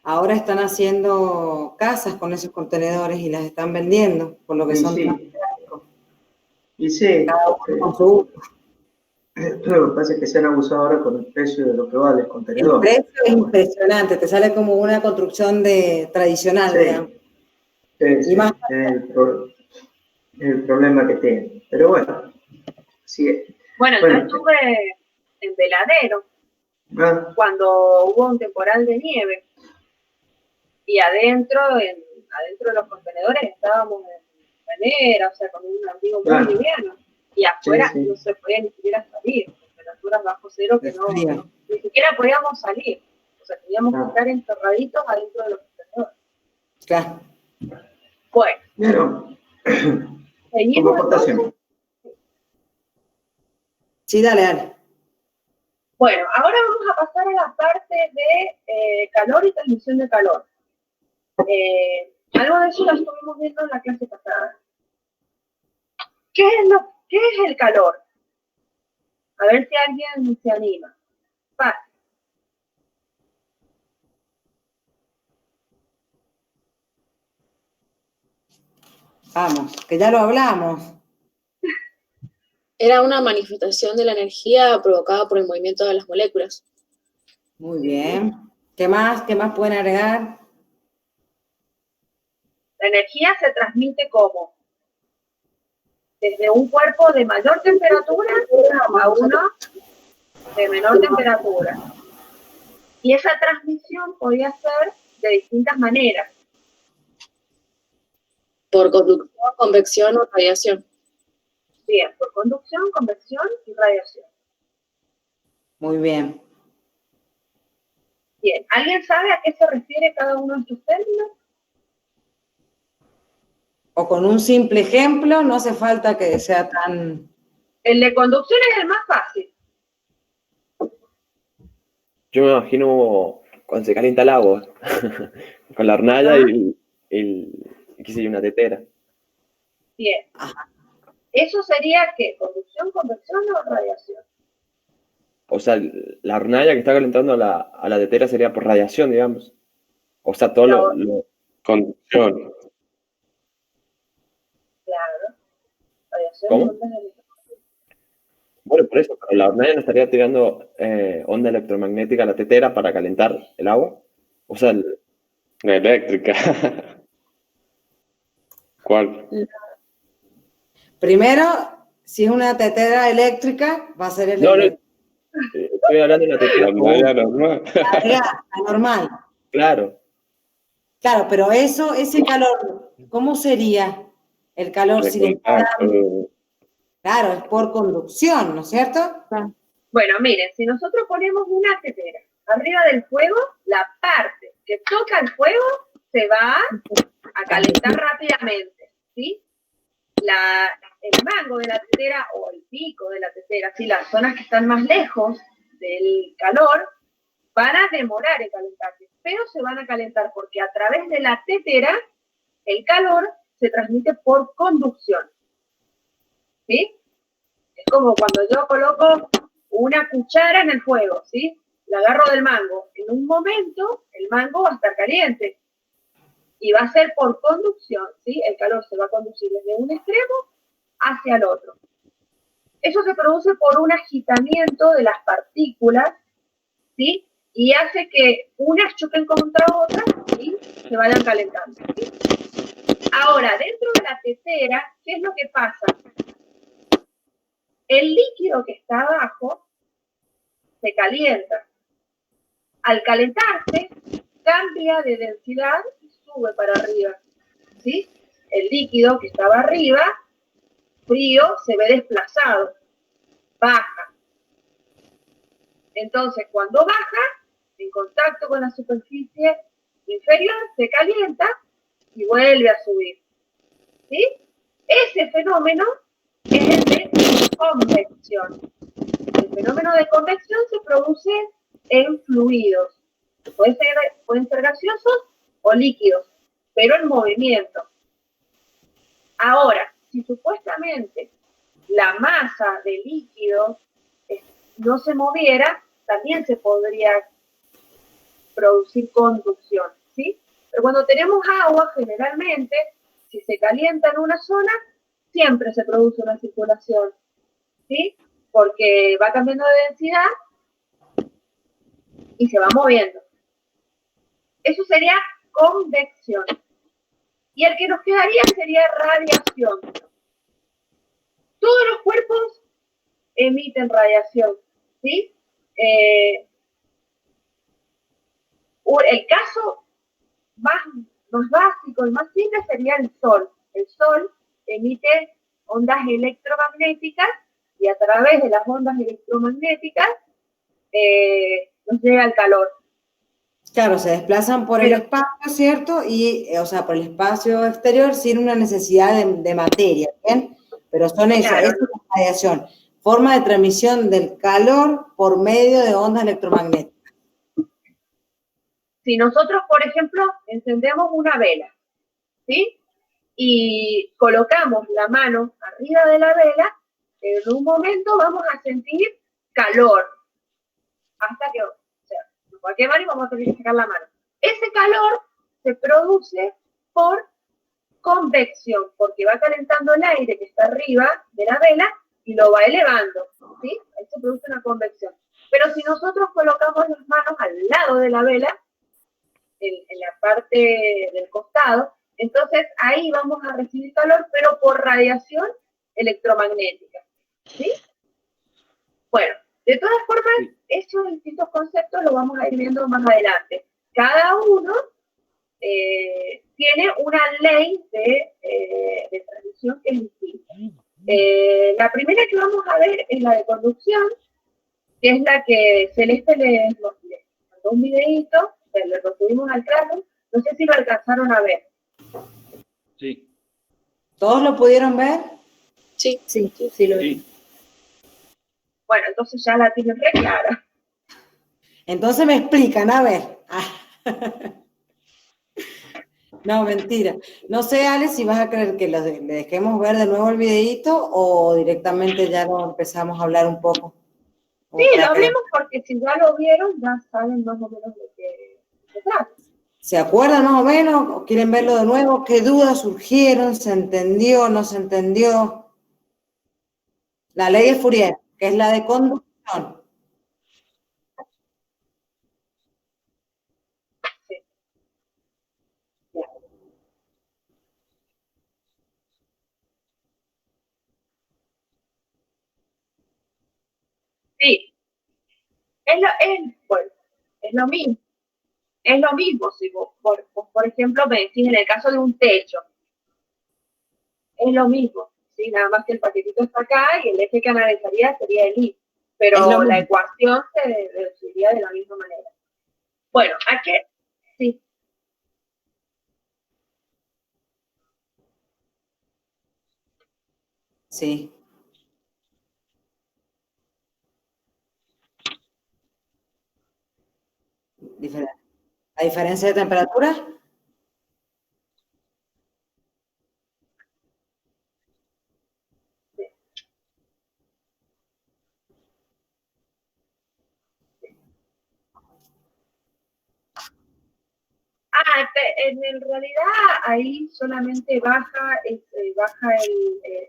ahora están haciendo casas con esos contenedores y las están vendiendo, por lo que son térmicos. Y sí, cada uno con su uso. Lo que pasa es que se han abusado ahora con el precio de lo que vale el contenedor. El precio es impresionante, te sale como una construcción tradicional, Sí, digamos. sí, Y más, el problema que tiene. Pero bueno, sí. Bueno, yo estuve en Veladero cuando hubo un temporal de nieve y adentro de los contenedores estábamos en manera, o sea, con un abrigo muy liviano, y afuera no se podía ni siquiera salir, temperaturas bajo cero que ni siquiera podíamos salir, o sea, teníamos que estar encerraditos adentro de los contenedores. Claro. Bueno, seguimos entonces. Sí, dale. Bueno, ahora vamos a pasar a la parte de calor y transmisión de calor. Algo de eso lo estuvimos viendo en la clase pasada. ¿Qué es el calor? A ver si alguien se anima. Fácil. Vamos, que ya lo hablamos. Era una manifestación de la energía provocada por el movimiento de las moléculas. Muy bien. ¿Qué más? ¿Qué más pueden agregar? La energía se transmite como desde un cuerpo de mayor temperatura a uno de menor temperatura. Y esa transmisión podía ser de distintas maneras. Por conducción, convección o radiación. Bien, por conducción, convección y radiación. Muy bien. Bien, ¿alguien sabe a qué se refiere cada uno de estos términos? O con un simple ejemplo, no hace falta que sea tan... El de conducción es el más fácil. Yo me imagino cuando se calienta el agua, con la hornalla y qué sé yo, una tetera. Bien. ¿Eso sería qué? ¿Conducción, convección o radiación? O sea, la hornalla que está calentando a la tetera sería por radiación, digamos. O sea, todo lo... Conducción. Claro. Radiación. ¿Cómo? Bueno, por eso, pero la hornalla no estaría tirando onda electromagnética a la tetera para calentar el agua. O sea, la eléctrica. ¿Cuál? Primero, si es una tetera eléctrica, va a ser el... No, estoy hablando de una tetera normal. Normal. Claro. Claro, pero ese calor, ¿cómo sería el calor si le está dando? Claro, es por conducción, ¿no es cierto? Bueno, miren, si nosotros ponemos una tetera arriba del fuego, la parte que toca el fuego se va a calentar rápidamente, ¿sí? El mango de la tetera o el pico de la tetera, ¿sí? Las zonas que están más lejos del calor van a demorar en calentarse, pero se van a calentar porque a través de la tetera el calor se transmite por conducción, ¿sí? Es como cuando yo coloco una cuchara en el fuego, ¿sí? La agarro del mango. En un momento el mango va a estar caliente y va a ser por conducción, ¿sí? El calor se va a conducir desde un extremo hacia el otro. Eso se produce por un agitamiento de las partículas, ¿sí? Y hace que unas choquen contra otras y se vayan calentando, ¿sí? Ahora, dentro de la tetera, ¿qué es lo que pasa? El líquido que está abajo se calienta. Al calentarse, cambia de densidad y sube para arriba, ¿sí? El líquido que estaba arriba, frío, se ve desplazado, baja. Entonces, cuando baja, en contacto con la superficie inferior, se calienta y vuelve a subir, ¿sí? Ese fenómeno es el de convección. El fenómeno de convección se produce en fluidos. Pueden ser gaseosos o líquidos, pero en movimiento. Ahora, si supuestamente la masa del líquido no se moviera, también se podría producir conducción, ¿sí? Pero cuando tenemos agua, generalmente, si se calienta en una zona, siempre se produce una circulación, ¿sí? porque va cambiando de densidad y se va moviendo. Eso sería convección. Y el que nos quedaría sería radiación. Todos los cuerpos emiten radiación, ¿sí? El caso más básico y más simple sería el Sol. El Sol emite ondas electromagnéticas y a través de las ondas electromagnéticas nos llega el calor. Claro, se desplazan por el espacio, ¿cierto? Y, o sea, por el espacio exterior sin una necesidad de materia, ¿bien? Pero son eso, Claro. esa es la radiación. Forma de transmisión del calor por medio de ondas electromagnéticas. Si nosotros, por ejemplo, encendemos una vela, ¿sí? Y colocamos la mano arriba de la vela, en un momento vamos a sentir calor. Hasta que, o sea, nos va a quemar y vamos a tener que sacar la mano. Ese calor se produce por convección, porque va calentando el aire que está arriba de la vela y lo va elevando, ¿sí? Ahí se produce una convección. Pero si nosotros colocamos las manos al lado de la vela, en la parte del costado, entonces ahí vamos a recibir calor, pero por radiación electromagnética, ¿sí? Bueno, de todas formas, esos distintos conceptos los vamos a ir viendo más adelante. Cada uno tiene una ley de transmisión que es distinta. La primera que vamos a ver es la de conducción, que es la que Celeste les mandó un videíto, lo subimos al Classroom, no sé si lo alcanzaron a ver. Sí. ¿Todos lo pudieron ver? Sí, Sí, lo vi. Bueno, entonces ya la tienen re clara. Entonces me explican, a ver. No, mentira. No sé, Ale, si vas a creer que le dejemos ver de nuevo el videíto o directamente ya lo empezamos a hablar un poco. Sí, lo hablemos porque si ya lo vieron, ya saben más o menos de qué se trata. ¿Se acuerdan más o menos? ¿O quieren verlo de nuevo? ¿Qué dudas surgieron? ¿Se entendió? ¿No se entendió? La ley de Fourier, que es la de conducción. Sí, bueno, es lo mismo. Es lo mismo si vos, por ejemplo, me decís en el caso de un techo. Es lo mismo, ¿sí? Nada más que el paquetito está acá y el eje que analizaría sería el I. Pero la ecuación se deduciría de la misma manera. Bueno, ¿a qué? Sí. Sí. ¿La diferencia de temperatura? En realidad ahí solamente baja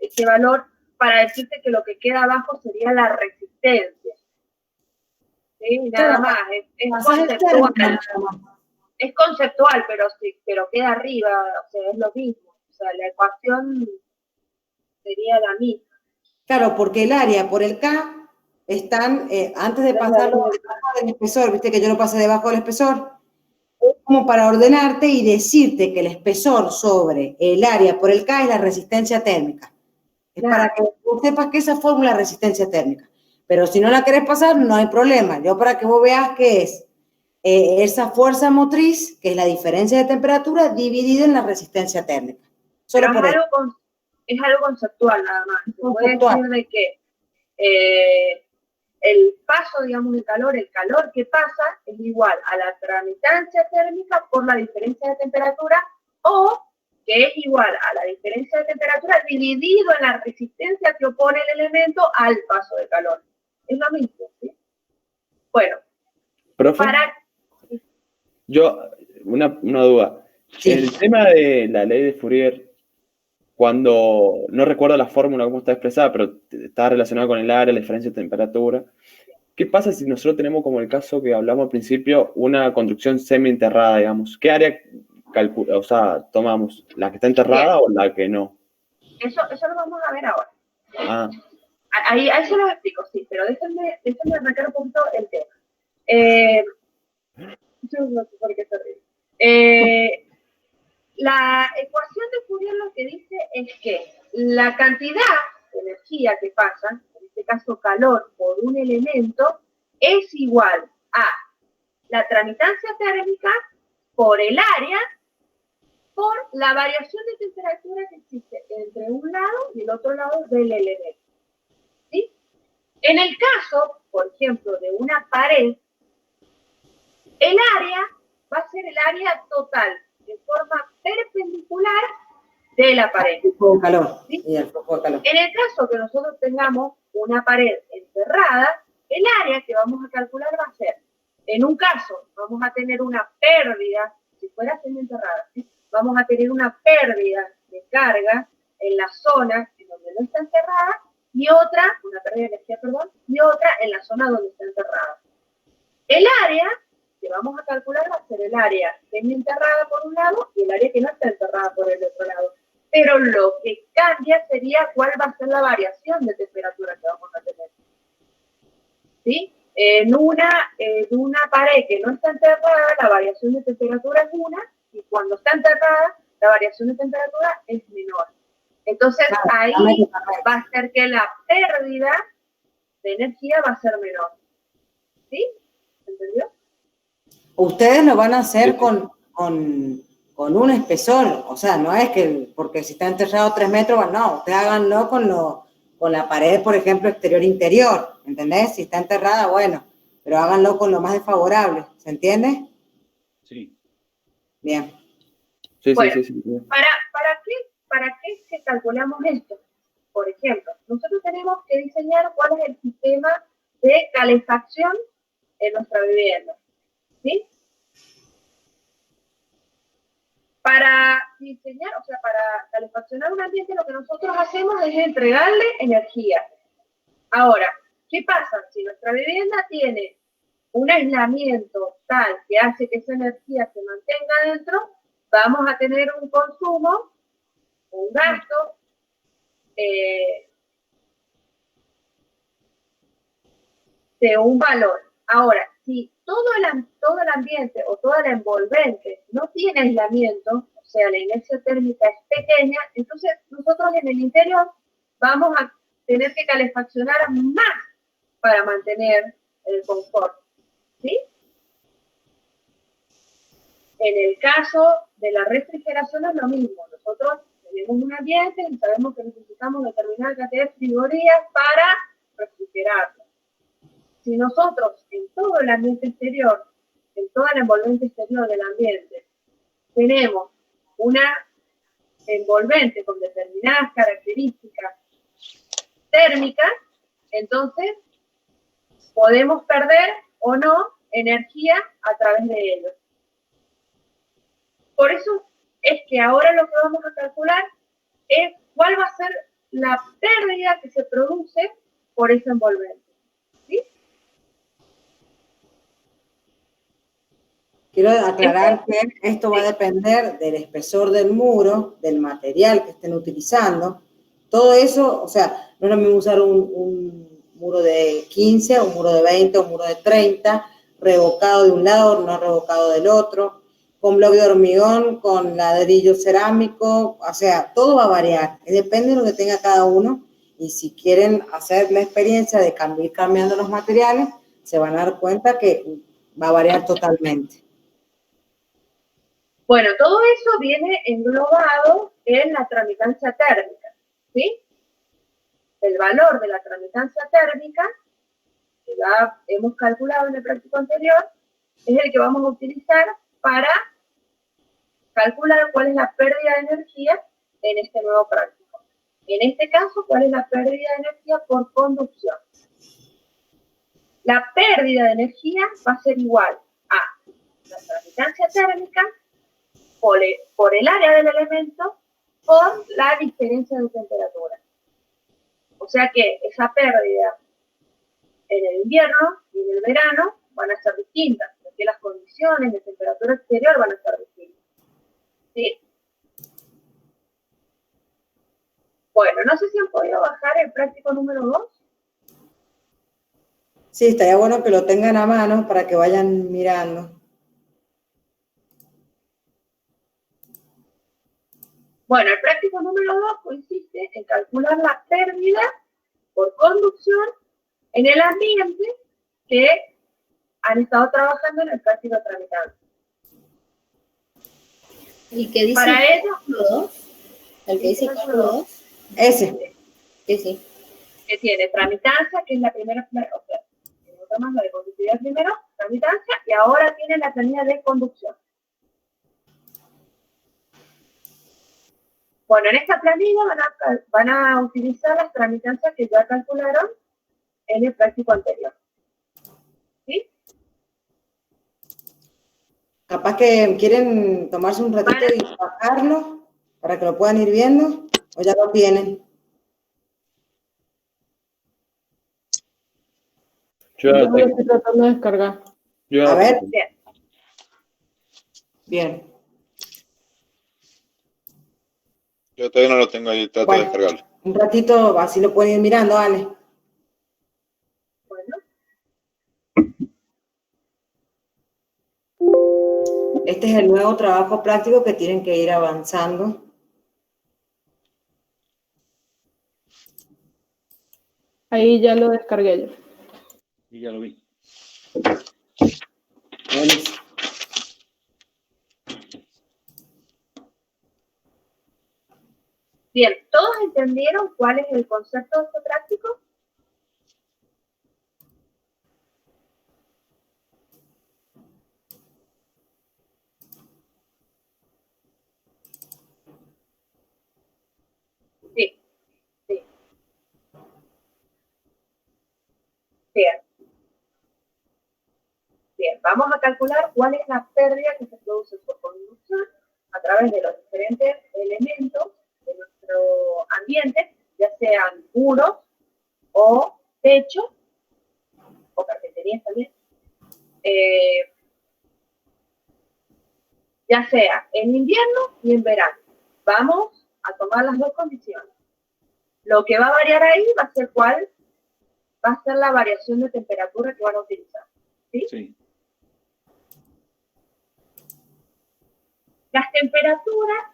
ese valor para decirte que lo que queda abajo sería la resistencia. ¿Sí? Nada más, es conceptual. Es conceptual, pero queda arriba, o sea, es lo mismo. O sea, la ecuación sería la misma. Claro, porque el área por el K están, antes de pasarlo debajo del espesor, viste que yo lo pasé debajo del espesor, es como para ordenarte y decirte que el espesor sobre el área por el K es la resistencia térmica. Es para que vos sepas que esa fórmula es resistencia térmica. Pero si no la querés pasar, no hay problema. Yo para que vos veas que es esa fuerza motriz, que es la diferencia de temperatura, dividida en la resistencia térmica. Solo pero por es algo conceptual nada más. Se puede decir de que el paso, digamos, de calor, el calor que pasa es igual a la tramitancia térmica por la diferencia de temperatura o que es igual a la diferencia de temperatura dividido en la resistencia que opone el elemento al paso de calor. Es lo mismo, ¿sí? Bueno, profe, yo, una duda. Sí. El tema de la ley de Fourier, cuando, no recuerdo la fórmula cómo está expresada, pero está relacionada con el área, la diferencia de temperatura. ¿Qué pasa si nosotros tenemos, como el caso que hablamos al principio, una construcción semi-enterrada, digamos? ¿Qué área tomamos? ¿La que está enterrada o la que no? Eso lo vamos a ver ahora. Ah. Ahí se los explico, sí, pero déjenme arrancar un poquito el tema. Yo no sé por qué se ríe. La ecuación de Fourier lo que dice es que la cantidad de energía que pasa, en este caso calor, por un elemento, es igual a la tramitancia térmica por el área por la variación de temperatura que existe entre un lado y el otro lado del elemento. ¿Sí? En el caso, por ejemplo, de una pared, el área va a ser el área total de forma perpendicular de la pared. El flujo de calor. ¿Sí? Y el flujo de calor. En el caso que nosotros tengamos una pared enterrada, el área que vamos a calcular va a ser, en un caso, vamos a tener una pérdida, si fuera semi-enterrada, ¿sí? Vamos a tener una pérdida de carga en la zona en donde no está enterrada, y otra, una pérdida de energía, perdón, y otra en la zona donde está enterrada. El área que vamos a calcular va a ser el área semi-enterrada por un lado y el área que no está enterrada por el otro lado. Pero lo que cambia sería cuál va a ser la variación de temperatura que vamos a tener. ¿Sí? En una pared que no está enterrada, la variación de temperatura es una, y cuando está enterrada, la variación de temperatura es menor. Entonces, ahí va a ser que la pérdida de energía va a ser menor. ¿Sí? ¿Entendió? Ustedes lo van a hacer con un espesor, o sea, no es que, porque si está enterrado 3 metros, no, ustedes háganlo con la pared, por ejemplo, exterior-interior, ¿entendés? Si está enterrada, bueno, pero háganlo con lo más desfavorable, ¿se entiende? Sí. Bien. Sí, bueno, sí. ¿para qué es que calculamos esto? Por ejemplo, nosotros tenemos que diseñar cuál es el sistema de calefacción en nuestra vivienda. ¿Sí? Para diseñar, o sea, para calefaccionar un ambiente, lo que nosotros hacemos es entregarle energía. Ahora, ¿qué pasa? Si nuestra vivienda tiene un aislamiento tal que hace que esa energía se mantenga dentro, vamos a tener un consumo, un gasto, de un valor. Ahora, si todo el ambiente o toda la envolvente no tiene aislamiento, o sea, la inercia térmica es pequeña, entonces nosotros en el interior vamos a tener que calefaccionar más para mantener el confort. ¿Sí? En el caso de la refrigeración es lo mismo. Nosotros tenemos un ambiente y sabemos que necesitamos determinada cantidad de frigorías para refrigerarlo. Si nosotros en todo el ambiente exterior, en toda la envolvente exterior del ambiente, tenemos una envolvente con determinadas características térmicas, entonces podemos perder o no energía a través de ello. Por eso es que ahora lo que vamos a calcular es cuál va a ser la pérdida que se produce por ese envolvente. ¿Sí? Quiero aclarar que esto va a depender del espesor del muro, del material que estén utilizando. Todo eso, o sea, no es lo mismo usar un muro de 15, un muro de 20, un muro de 30, revocado de un lado, no revocado del otro, con bloque de hormigón, con ladrillo cerámico, o sea, todo va a variar. Depende de lo que tenga cada uno, y si quieren hacer la experiencia de ir cambiando los materiales, se van a dar cuenta que va a variar totalmente. Bueno, todo eso viene englobado en la tramitancia térmica, ¿sí? El valor de la tramitancia térmica, que ya hemos calculado en el práctico anterior, es el que vamos a utilizar para calcular cuál es la pérdida de energía en este nuevo práctico. En este caso, cuál es la pérdida de energía por conducción. La pérdida de energía va a ser igual a la tramitancia térmica por el área del elemento por la diferencia de temperatura. O sea que esa pérdida en el invierno y en el verano van a ser distintas, porque las condiciones de temperatura exterior van a ser distintas. ¿Sí? Bueno, no sé si han podido bajar el práctico número 2. Sí, estaría bueno que lo tengan a mano para que vayan mirando. Bueno, el práctico número 2 consiste en calcular la pérdida por conducción en el ambiente que han estado trabajando en el práctico tramitado. ¿Y qué dice para el ello, cálculo 2? ¿El que dice el cálculo 2? Ese. Sí, sí. Que tiene tramitancia, que es la primera, o sea, tiene otra más, la de conductividad primero, tramitancia, y ahora tiene la planilla de conducción. Bueno, en esta planilla van a utilizar las tramitancias que ya calcularon en el práctico anterior. ¿Sí? Capaz que quieren tomarse un ratito y bajarlo para que lo puedan ir viendo, o ya lo tienen. Yo lo estoy tratando de descargar. A ver. Bien. Bien. Yo todavía no lo tengo ahí, trato de descargarlo. Un ratito, así lo pueden ir mirando, Ale. Bueno. Este es el nuevo trabajo práctico que tienen que ir avanzando. Ahí ya lo descargué yo. Y ya lo vi. Bien, ¿todos entendieron cuál es el concepto de este práctico? Sí, sí. Bien. Bien, vamos a calcular cuál es la pérdida que se produce por conducción a través de los diferentes elementos de nuestro ambiente, ya sean muros o techo, o carpinterías también, ya sea en invierno y en verano. Vamos a tomar las dos condiciones. Lo que va a variar ahí va a ser cuál va a ser la variación de temperatura que van a utilizar. ¿Sí? Sí. Las temperaturas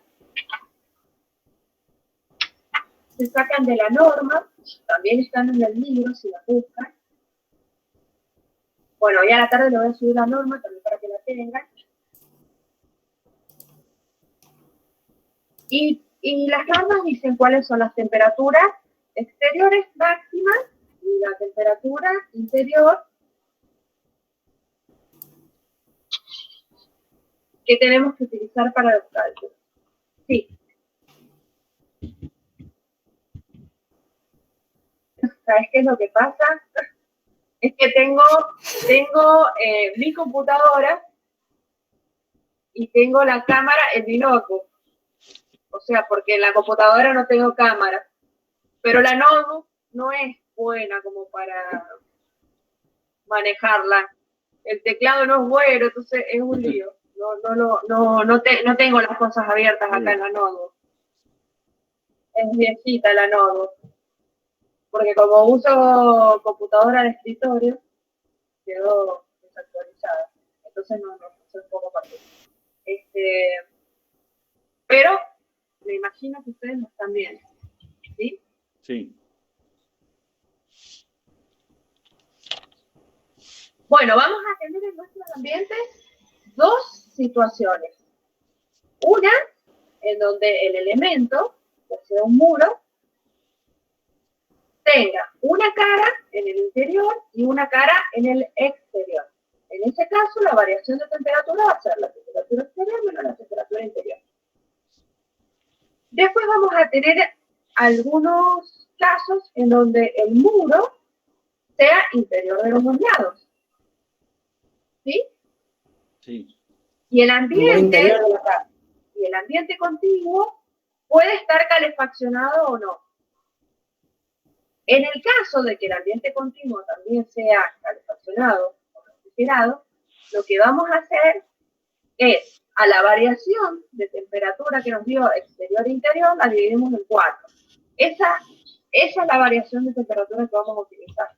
se sacan de la norma, también están en el libro si la buscan. Bueno, hoy a la tarde le voy a subir la norma también para que la tengan. Y las normas dicen cuáles son las temperaturas exteriores máximas y la temperatura interior que tenemos que utilizar para los cálculos. Sí. ¿Sabes qué es lo que pasa? Es que tengo mi computadora y tengo la cámara en mi notebook. O sea, porque en la computadora no tengo cámara. Pero la notebook no es buena como para manejarla. El teclado no es bueno, entonces es un lío. No tengo las cosas abiertas acá en la notebook. Es viejita la notebook. Porque como uso computadora de escritorio, quedó desactualizada. Entonces no sé un poco partido. Pero me imagino que ustedes lo están viendo. ¿Sí? Sí. Bueno, vamos a tener en nuestros ambientes dos situaciones. Una, en donde el elemento, ya sea un muro, tenga una cara en el interior y una cara en el exterior. En ese caso, la variación de temperatura va a ser la temperatura exterior menos la temperatura interior. Después vamos a tener algunos casos en donde el muro sea interior de los dos lados. ¿Sí? Sí. Y el ambiente contiguo puede estar calefaccionado o no. En el caso de que el ambiente continuo también sea calefaccionado o refrigerado, lo que vamos a hacer es, a la variación de temperatura que nos dio exterior e interior, la dividimos en 4. Esa es la variación de temperatura que vamos a utilizar.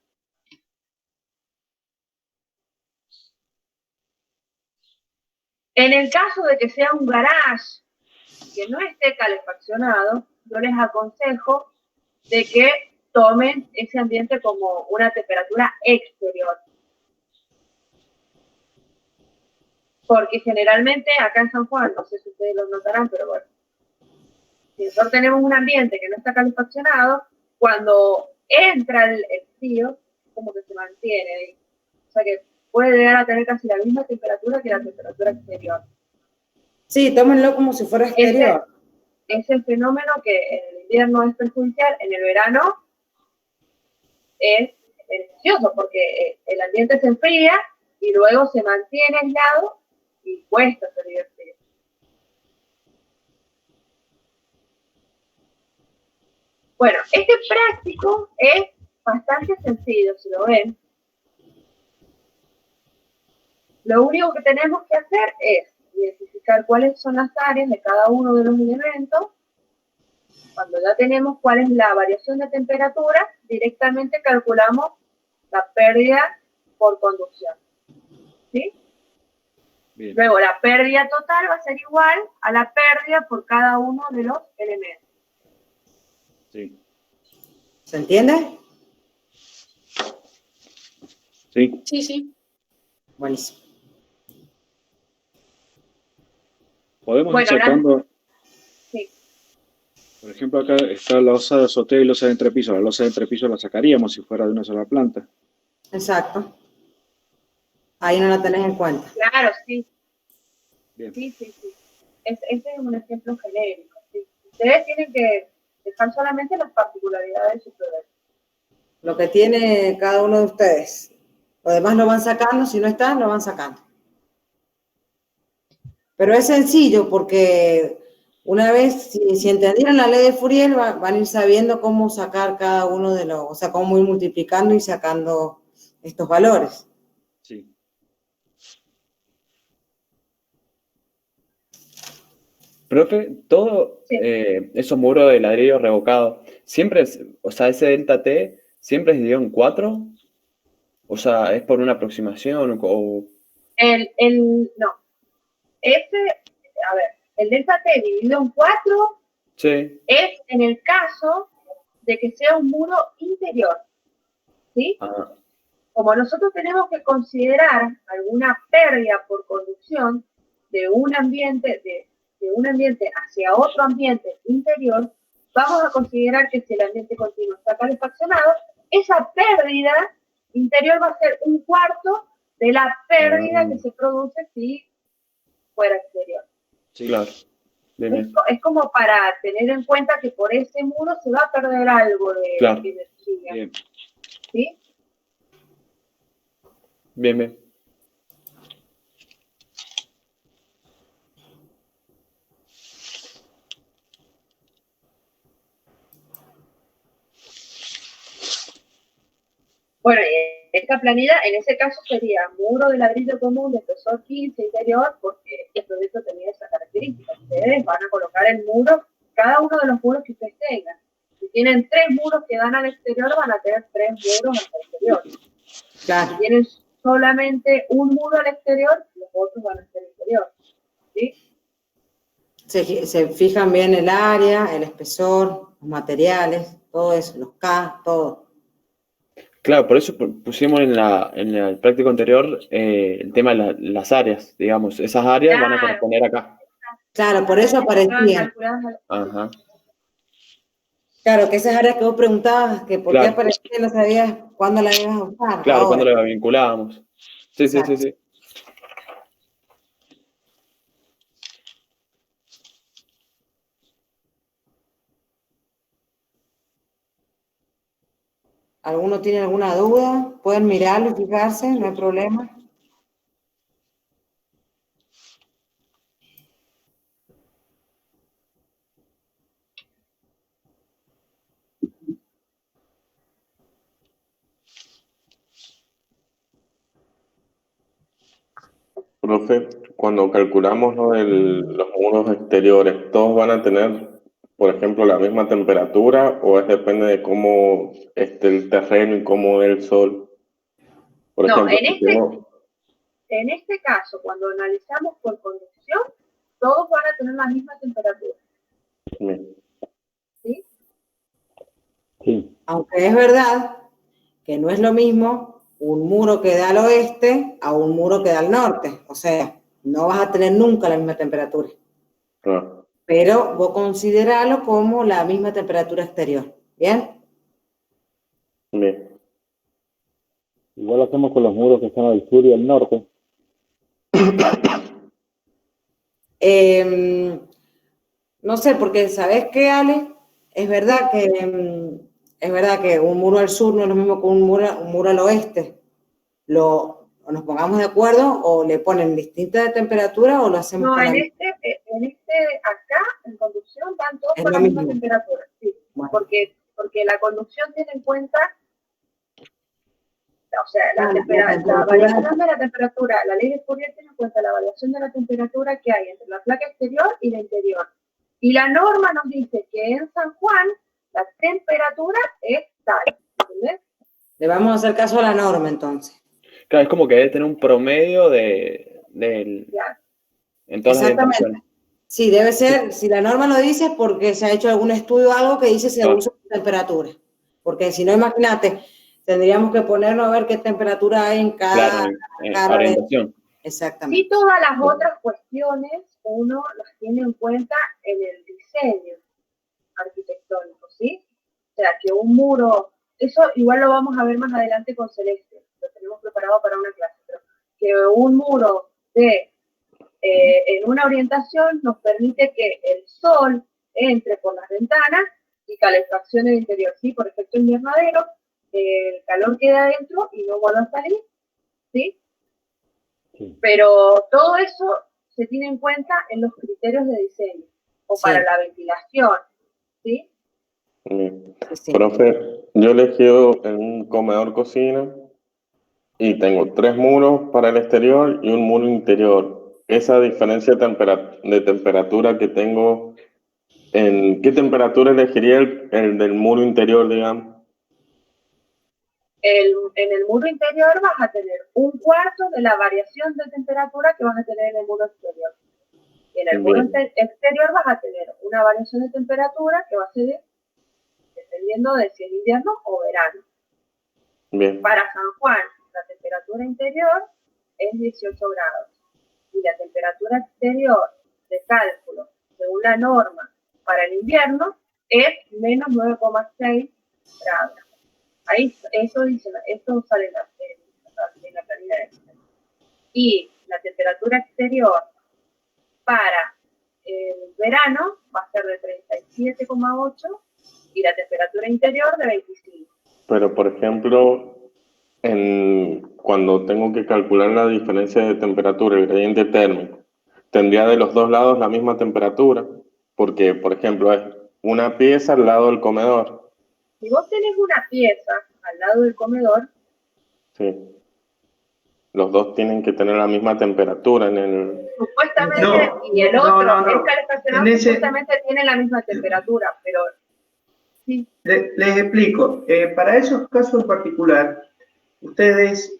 En el caso de que sea un garage que no esté calefaccionado, yo les aconsejo de que tomen ese ambiente como una temperatura exterior. Porque generalmente acá en San Juan, no sé si ustedes lo notarán, pero bueno, si nosotros tenemos un ambiente que no está calefaccionado, cuando entra el frío, como que se mantiene ahí. O sea que puede llegar a tener casi la misma temperatura que la temperatura exterior. Sí, tómenlo como si fuera exterior. Es el fenómeno que en el invierno es perjudicial, en el verano es beneficioso porque el ambiente se enfría y luego se mantiene aislado y cuesta salir del frío. Bueno, este práctico es bastante sencillo, si lo ven. Lo único que tenemos que hacer es identificar cuáles son las áreas de cada uno de los elementos. Cuando ya tenemos cuál es la variación de temperatura, directamente calculamos la pérdida por conducción. ¿Sí? Bien. Luego, la pérdida total va a ser igual a la pérdida por cada uno de los elementos. Sí. ¿Se entiende? Sí. Sí, sí. Buenísimo. Podemos ir sacando, sí. Por ejemplo, acá está la losa de azotea y losa de entrepiso. La losa de entrepiso la sacaríamos si fuera de una sola planta. Exacto. Ahí no la tenés en cuenta. Claro, sí. Bien. Sí. Ese es un ejemplo genérico. ¿Sí? Ustedes tienen que dejar solamente las particularidades de su proyecto. Lo que tiene cada uno de ustedes. Lo demás lo van sacando, si no están, lo van sacando. Pero es sencillo porque una vez, si entendieron la ley de Fourier, van a ir sabiendo cómo sacar cada uno de los, o sea, cómo ir multiplicando y sacando estos valores. Sí. Profe, todo esos muros de ladrillo revocado, siempre es, o sea, ese delta T siempre es dividido en 4, o sea, es por una aproximación o... No. El delta T dividido en 4 sí. Es en el caso de que sea un muro interior. ¿Sí? Ah. Como nosotros tenemos que considerar alguna pérdida por conducción de un ambiente, de un ambiente hacia otro ambiente interior, vamos a considerar que si el ambiente continuo está calefaccionado, esa pérdida interior va a ser un cuarto de la pérdida que se produce si fuera exterior. Sí, claro. Bien. Es como para tener en cuenta que por ese muro se va a perder algo de energía. Bien. ¿Sí? Bien. Bueno, esta planilla en ese caso sería muro de ladrillo común de espesor 15 interior, porque el proyecto tenía esa característica. Ustedes van a colocar el muro, cada uno de los muros que ustedes tengan. Si tienen 3 muros que dan al exterior, van a tener 3 muros al exterior. Claro. Si tienen solamente un muro al exterior, los otros van a ser interior. ¿Sí? Se fijan bien el área, el espesor, los materiales, todo eso, los K, todo. Claro, por eso pusimos en el práctico anterior el tema de las áreas, digamos. Esas áreas van a corresponder acá. Claro, por eso aparecían. Ajá. Claro, que esas áreas que vos preguntabas, que por qué aparecían, no sabías cuándo las ibas a usar. Claro, cuándo las vinculábamos. Sí. ¿Alguno tiene alguna duda? Pueden mirarlo y fijarse, no hay problema. Profe, cuando calculamos los muros exteriores, ¿todos van a tener, por ejemplo, la misma temperatura o depende de cómo esté el terreno y cómo dé el sol? Por No, ejemplo, en este caso, cuando analizamos por conducción, todos van a tener la misma temperatura. ¿Sí? Sí. Aunque es verdad que no es lo mismo un muro que da al oeste a un muro que da al norte. O sea, no vas a tener nunca la misma temperatura. Pero vos consideralo como la misma temperatura exterior. ¿Bien? Bien. Igual hacemos con los muros que están al sur y al norte. No sé, porque ¿sabes qué, Ale? Es verdad que un muro al sur no es lo mismo que un muro al oeste. O nos pongamos de acuerdo o le ponen distinta temperatura o lo hacemos No, con en acá, en conducción, van todos con la misma temperatura. Sí, bueno. Porque la conducción tiene en cuenta, o sea, la variación de la temperatura, la ley de Fourier tiene en cuenta la variación de la temperatura que hay entre la placa exterior y la interior. Y la norma nos dice que en San Juan la temperatura es tal, ¿entendés? Le vamos a hacer caso a la norma, entonces. Claro, es como que debe tener un promedio en todas las dimensiones. Sí, debe ser, si la norma lo dice, porque se ha hecho algún estudio o algo que dice según su temperatura. Porque si no, imagínate, tendríamos que ponernos a ver qué temperatura hay en cada orientación. Exactamente. Y todas las otras cuestiones uno las tiene en cuenta en el diseño arquitectónico, ¿sí? O sea, que un muro, eso igual lo vamos a ver más adelante con Celeste, lo tenemos preparado para una clase, pero que un muro en una orientación nos permite que el sol entre por las ventanas y calefacción en el interior, ¿sí? Por efecto invernadero, el calor queda adentro y no vuelve a salir, ¿sí? Sí. Pero todo eso se tiene en cuenta en los criterios de diseño o para la ventilación, ¿sí? Sí. Profe, yo elegí en un comedor cocina y tengo 3 muros para el exterior y un muro interior. Esa diferencia de temperatura que tengo, ¿en qué temperatura elegiría el del muro interior, digamos? En el muro interior vas a tener un cuarto de la variación de temperatura que vas a tener en el muro exterior. Y en el muro exterior vas a tener una variación de temperatura que va a ser dependiendo de si es invierno o verano. Bien. Para San Juan, la temperatura interior es 18 grados. Y la temperatura exterior de cálculo, según la norma para el invierno, es menos 9,6 grados. Ahí, esto sale en la planilla de Excel. Y la temperatura exterior para el verano va a ser de 37,8 y la temperatura interior de 25. Pero, por ejemplo, cuando tengo que calcular la diferencia de temperatura, el gradiente térmico, ¿tendría de los dos lados la misma temperatura? Porque, por ejemplo, es una pieza al lado del comedor. Si vos tenés una pieza al lado del comedor, sí, los dos tienen que tener la misma temperatura en el... Supuestamente, y el otro, el calefaccionado supuestamente tiene la misma temperatura, pero... Sí. Les explico. Para esos casos en particular, ustedes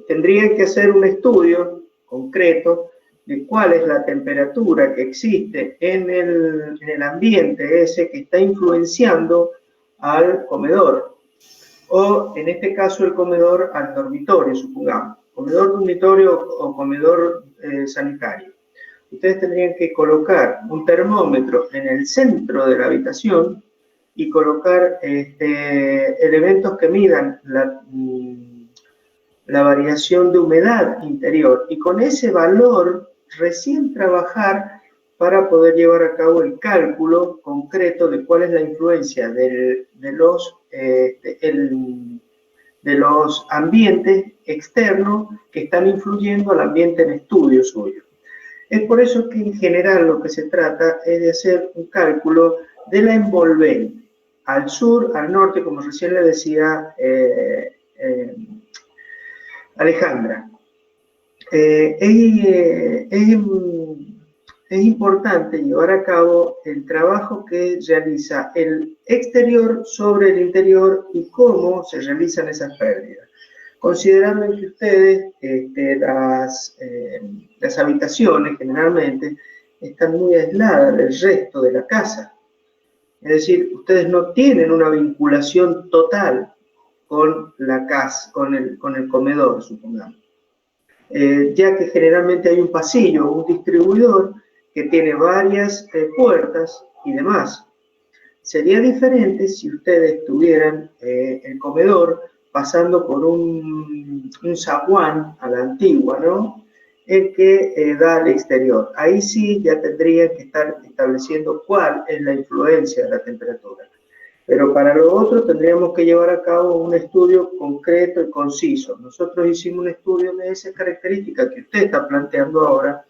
tendrían que hacer un estudio concreto de cuál es la temperatura que existe en el ambiente ese que está influenciando al comedor, o en este caso el comedor al dormitorio, supongamos, comedor dormitorio o comedor sanitario. Ustedes tendrían que colocar un termómetro en el centro de la habitación y colocar elementos que midan la variación de humedad interior y con ese valor recién trabajar para poder llevar a cabo el cálculo concreto de cuál es la influencia de los ambientes externos que están influyendo al ambiente en estudio suyo. Es por eso que en general lo que se trata es de hacer un cálculo de la envolvente, al sur, al norte, como recién le decía Alejandra. es importante llevar a cabo el trabajo que realiza el exterior sobre el interior y cómo se realizan esas pérdidas. Considerando que ustedes, las habitaciones generalmente están muy aisladas del resto de la casa. Es decir, ustedes no tienen una vinculación total con la casa, con el comedor, supongamos. Ya que generalmente hay un pasillo, un distribuidor que tiene varias puertas y demás. Sería diferente si ustedes tuvieran el comedor pasando por un zaguán a la antigua, ¿no? El que da al exterior. Ahí sí ya tendrían que estar estableciendo cuál es la influencia de la temperatura. Pero para lo otro tendríamos que llevar a cabo un estudio concreto y conciso. Nosotros hicimos un estudio de esas características que usted está planteando ahora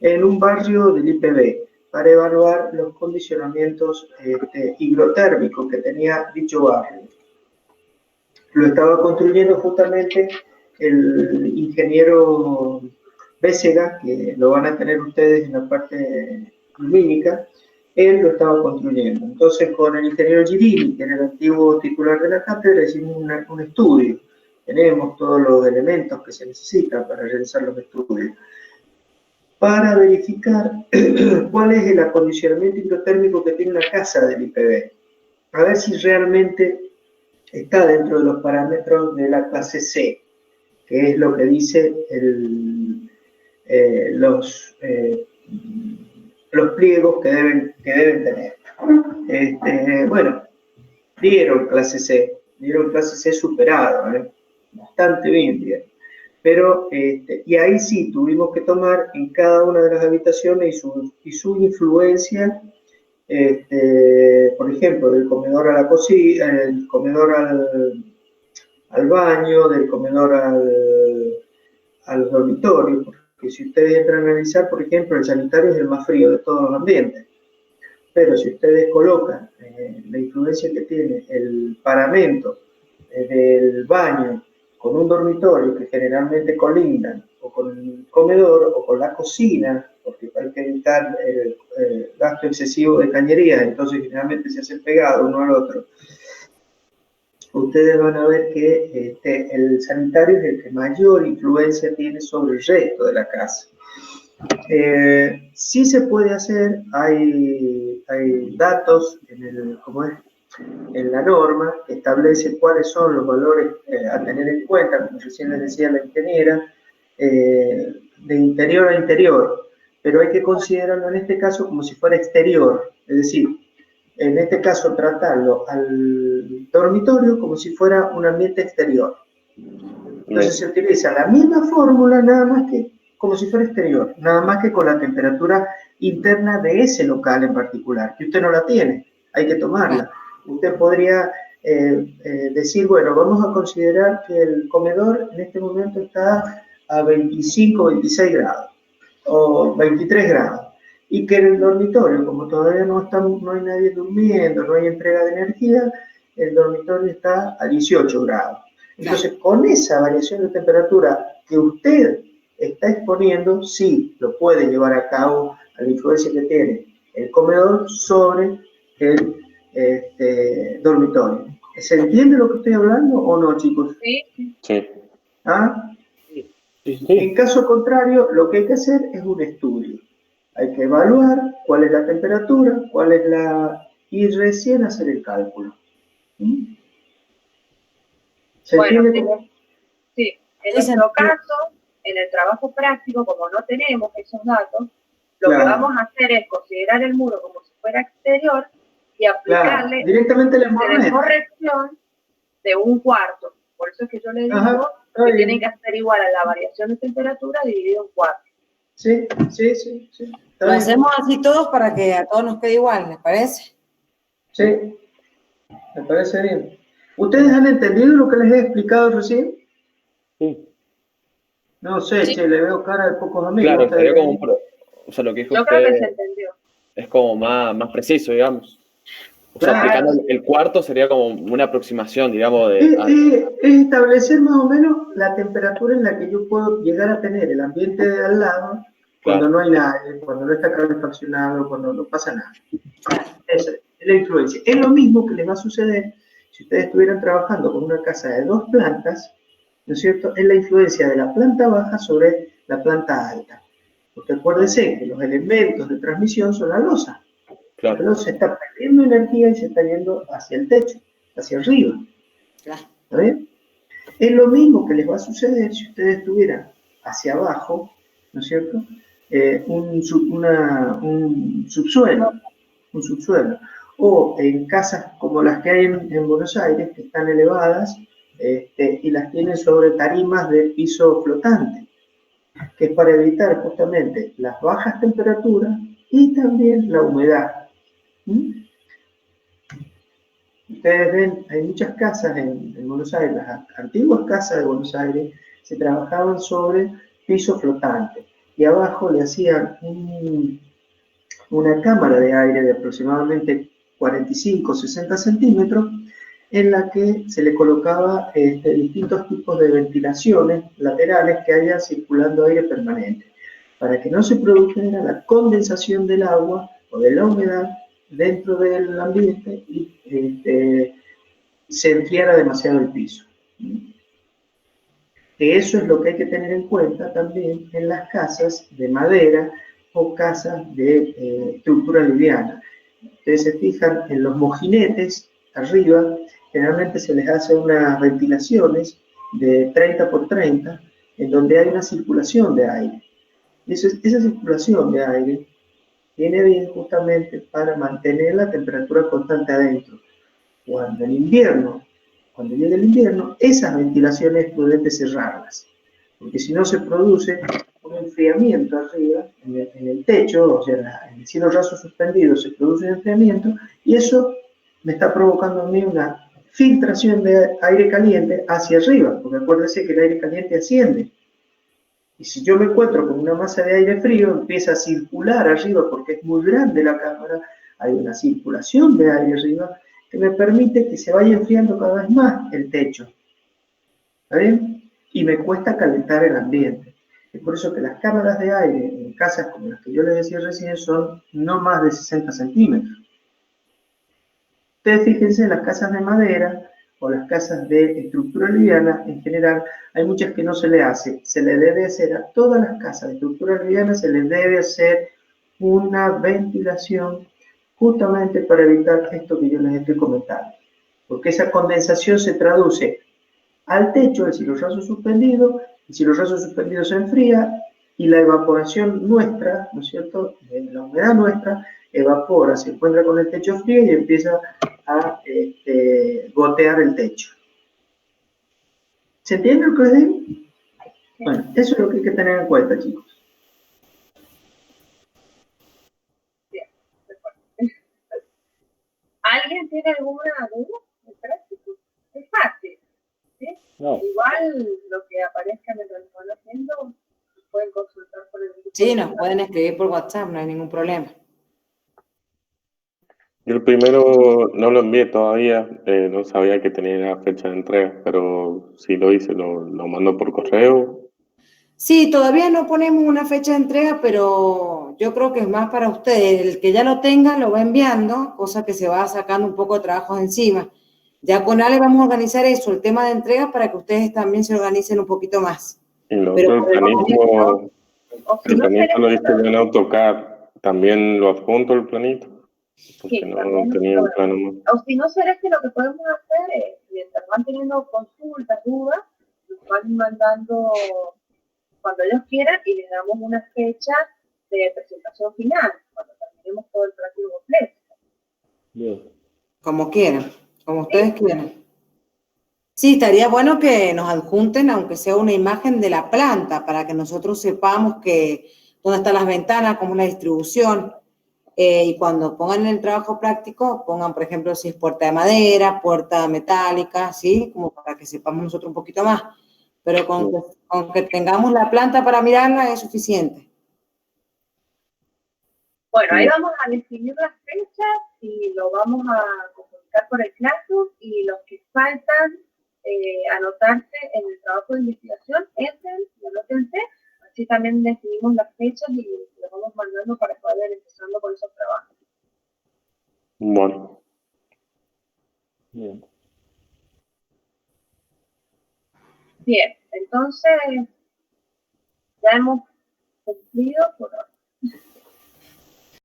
en un barrio del IPB para evaluar los condicionamientos higrotérmicos que tenía dicho barrio. Lo estaba construyendo justamente el ingeniero Bécega, que lo van a tener ustedes en la parte lumínica. Él lo estaba construyendo. Entonces, con el ingeniero Girini, que era el antiguo titular de la cátedra, hicimos un estudio. Tenemos todos los elementos que se necesitan para realizar los estudios, para verificar cuál es el acondicionamiento hidrotérmico que tiene una casa del IPB. A ver si realmente está dentro de los parámetros de la clase C, que es lo que dice los pliegos que deben tener. Bueno, dieron clase C superado, bastante bien dieron. Pero, y ahí sí tuvimos que tomar en cada una de las habitaciones y su influencia, por ejemplo, del comedor a la cocina, del comedor al baño, del comedor al dormitorio, porque si ustedes entran a analizar, por ejemplo, el sanitario es el más frío de todos los ambientes, pero si ustedes colocan la influencia que tiene el paramento del baño con un dormitorio que generalmente colindan o con el comedor o con la cocina, porque hay que evitar el gasto excesivo de cañerías, entonces generalmente se hacen pegados uno al otro. Ustedes van a ver que el sanitario es el que mayor influencia tiene sobre el resto de la casa. Sí se puede hacer, hay datos en la norma que establece cuáles son los valores a tener en cuenta, como recién les decía la ingeniera, de interior a interior, pero hay que considerarlo en este caso como si fuera exterior, es decir, en este caso tratarlo al dormitorio como si fuera un ambiente exterior. Entonces se utiliza la misma fórmula, nada más que como si fuera exterior, nada más que con la temperatura interna de ese local en particular, que usted no la tiene, hay que tomarla. Usted podría decir, bueno, vamos a considerar que el comedor en este momento está a 25, 26 grados o 23 grados y que en el dormitorio, como todavía no hay nadie durmiendo, no hay entrega de energía, el dormitorio está a 18 grados. Entonces, con esa variación de temperatura que usted está exponiendo, sí lo puede llevar a cabo a la influencia que tiene el comedor sobre el dormitorio. ¿Se entiende lo que estoy hablando o no, chicos? Sí. ¿Ah? En caso contrario, lo que hay que hacer es un estudio. Hay que evaluar cuál es la temperatura, y recién hacer el cálculo. ¿Se entiende? Sí, en nuestro caso, en el trabajo práctico, como no tenemos esos datos, lo que vamos a hacer es considerar el muro como si fuera exterior y aplicarle directamente la corrección de un cuarto. Por eso es que yo le digo que tienen que hacer igual a la variación de temperatura dividido en 4. Sí. Lo hacemos así todos para que a todos nos quede igual, ¿les parece? Sí, me parece bien. ¿Ustedes han entendido lo que les he explicado recién? Sí. No sé, le veo cara de pocos amigos. Claro, sería como, o sea, lo que dijo yo usted creo que se entendió. es como más preciso, digamos. O sea, aplicando el cuarto sería como una aproximación, digamos, Es establecer más o menos la temperatura en la que yo puedo llegar a tener el ambiente de al lado cuando no hay nadie, cuando no está calefaccionado, cuando no pasa nada. Esa es la influencia. Es lo mismo que les va a suceder si ustedes estuvieran trabajando con una casa de 2 plantas, ¿no es cierto? Es la influencia de la planta baja sobre la planta alta. Porque acuérdense que los elementos de transmisión son la losa. Claro. La losa está perdiendo energía y se está yendo hacia el techo, hacia arriba. ¿Está bien? Es lo mismo que les va a suceder si ustedes estuvieran hacia abajo, ¿no es cierto? Un subsuelo. O en casas como las que hay en Buenos Aires, que están elevadas y las tienen sobre tarimas de piso flotante, que es para evitar justamente las bajas temperaturas y también la humedad. Ustedes ven, hay muchas casas en Buenos Aires, las antiguas casas de Buenos Aires se trabajaban sobre piso flotante y abajo le hacían una cámara de aire de aproximadamente 45-60 centímetros en la que se le colocaba distintos tipos de ventilaciones laterales que haya circulando aire permanente, para que no se produjera la condensación del agua o de la humedad dentro del ambiente y se enfriara demasiado el piso. Eso es lo que hay que tener en cuenta también en las casas de madera o casas de estructura liviana. Ustedes se fijan en los mojinetes arriba, generalmente se les hace unas ventilaciones de 30 por 30, en donde hay una circulación de aire. Y esa circulación de aire viene bien justamente para mantener la temperatura constante adentro. Cuando llegue el invierno, esas ventilaciones es prudente cerrarlas, porque si no se produce un enfriamiento arriba, en el techo, o sea, en el cielo raso suspendido se produce un enfriamiento, y eso me está provocando a mí una filtración de aire caliente hacia arriba, porque acuérdense que el aire caliente asciende. Y si yo me encuentro con una masa de aire frío, empieza a circular arriba, porque es muy grande la cámara, hay una circulación de aire arriba, que me permite que se vaya enfriando cada vez más el techo. ¿Está bien? Y me cuesta calentar el ambiente. Es por eso que las cámaras de aire en casas como las que yo les decía recién son no más de 60 centímetros. Ustedes fíjense en las casas de madera o las casas de estructura liviana, en general, hay muchas que no se le hace. Se le debe hacer a todas las casas de estructura liviana, se les debe hacer una ventilación justamente para evitar esto que yo les estoy comentando. Porque esa condensación se traduce al techo, el cielo raso suspendido, el cielo raso suspendido se enfría y la evaporación nuestra, ¿no es cierto?, la humedad nuestra, evapora, se encuentra con el techo frío y empieza a gotear el techo. ¿Se entiende lo que les digo? Bueno, eso es lo que hay que tener en cuenta, chicos. ¿Alguien tiene alguna duda? ¿Es práctico? Es fácil. ¿Sí? No. Igual lo que aparezca mientras lo van haciendo, pueden consultar por el grupo. Sí, nos pueden escribir por WhatsApp, no hay ningún problema. Yo el primero no lo envié todavía, no sabía que tenía fecha de entrega, pero sí lo hice, lo mando por correo. Sí, todavía no ponemos una fecha de entrega, pero yo creo que es más para ustedes. El que ya lo tenga lo va enviando, cosa que se va sacando un poco de trabajo encima. Ya con Ale vamos a organizar eso, el tema de entrega, para que ustedes también se organicen un poquito más. Y lo otro, el planito lo hice yo en AutoCAD. ¿También lo adjunto el planito? Porque Sí, no tenía un plano más. O si no, será que lo que podemos hacer es, mientras van teniendo consultas, dudas, nos van mandando cuando ellos quieran y les damos una fecha de presentación final, cuando terminemos todo el práctico completo. Bien. Como quieran, como ustedes quieran. Sí, estaría bueno que nos adjunten, aunque sea una imagen de la planta, para que nosotros sepamos que dónde están las ventanas, cómo es la distribución. Y cuando pongan en el trabajo práctico, pongan, por ejemplo, si es puerta de madera, puerta metálica, ¿sí? Como para que sepamos nosotros un poquito más. Pero con que tengamos la planta para mirarla es suficiente. Bueno, ahí Bien. vamos a definir las fechas y lo vamos a comunicar por el Classroom, y los que faltan anotarse en el trabajo de investigación, entren y anótense, así también definimos las fechas y los vamos mandando para poder ir empezando con esos trabajos. Bueno. Bien. Bien, entonces ya hemos cumplido por hoy.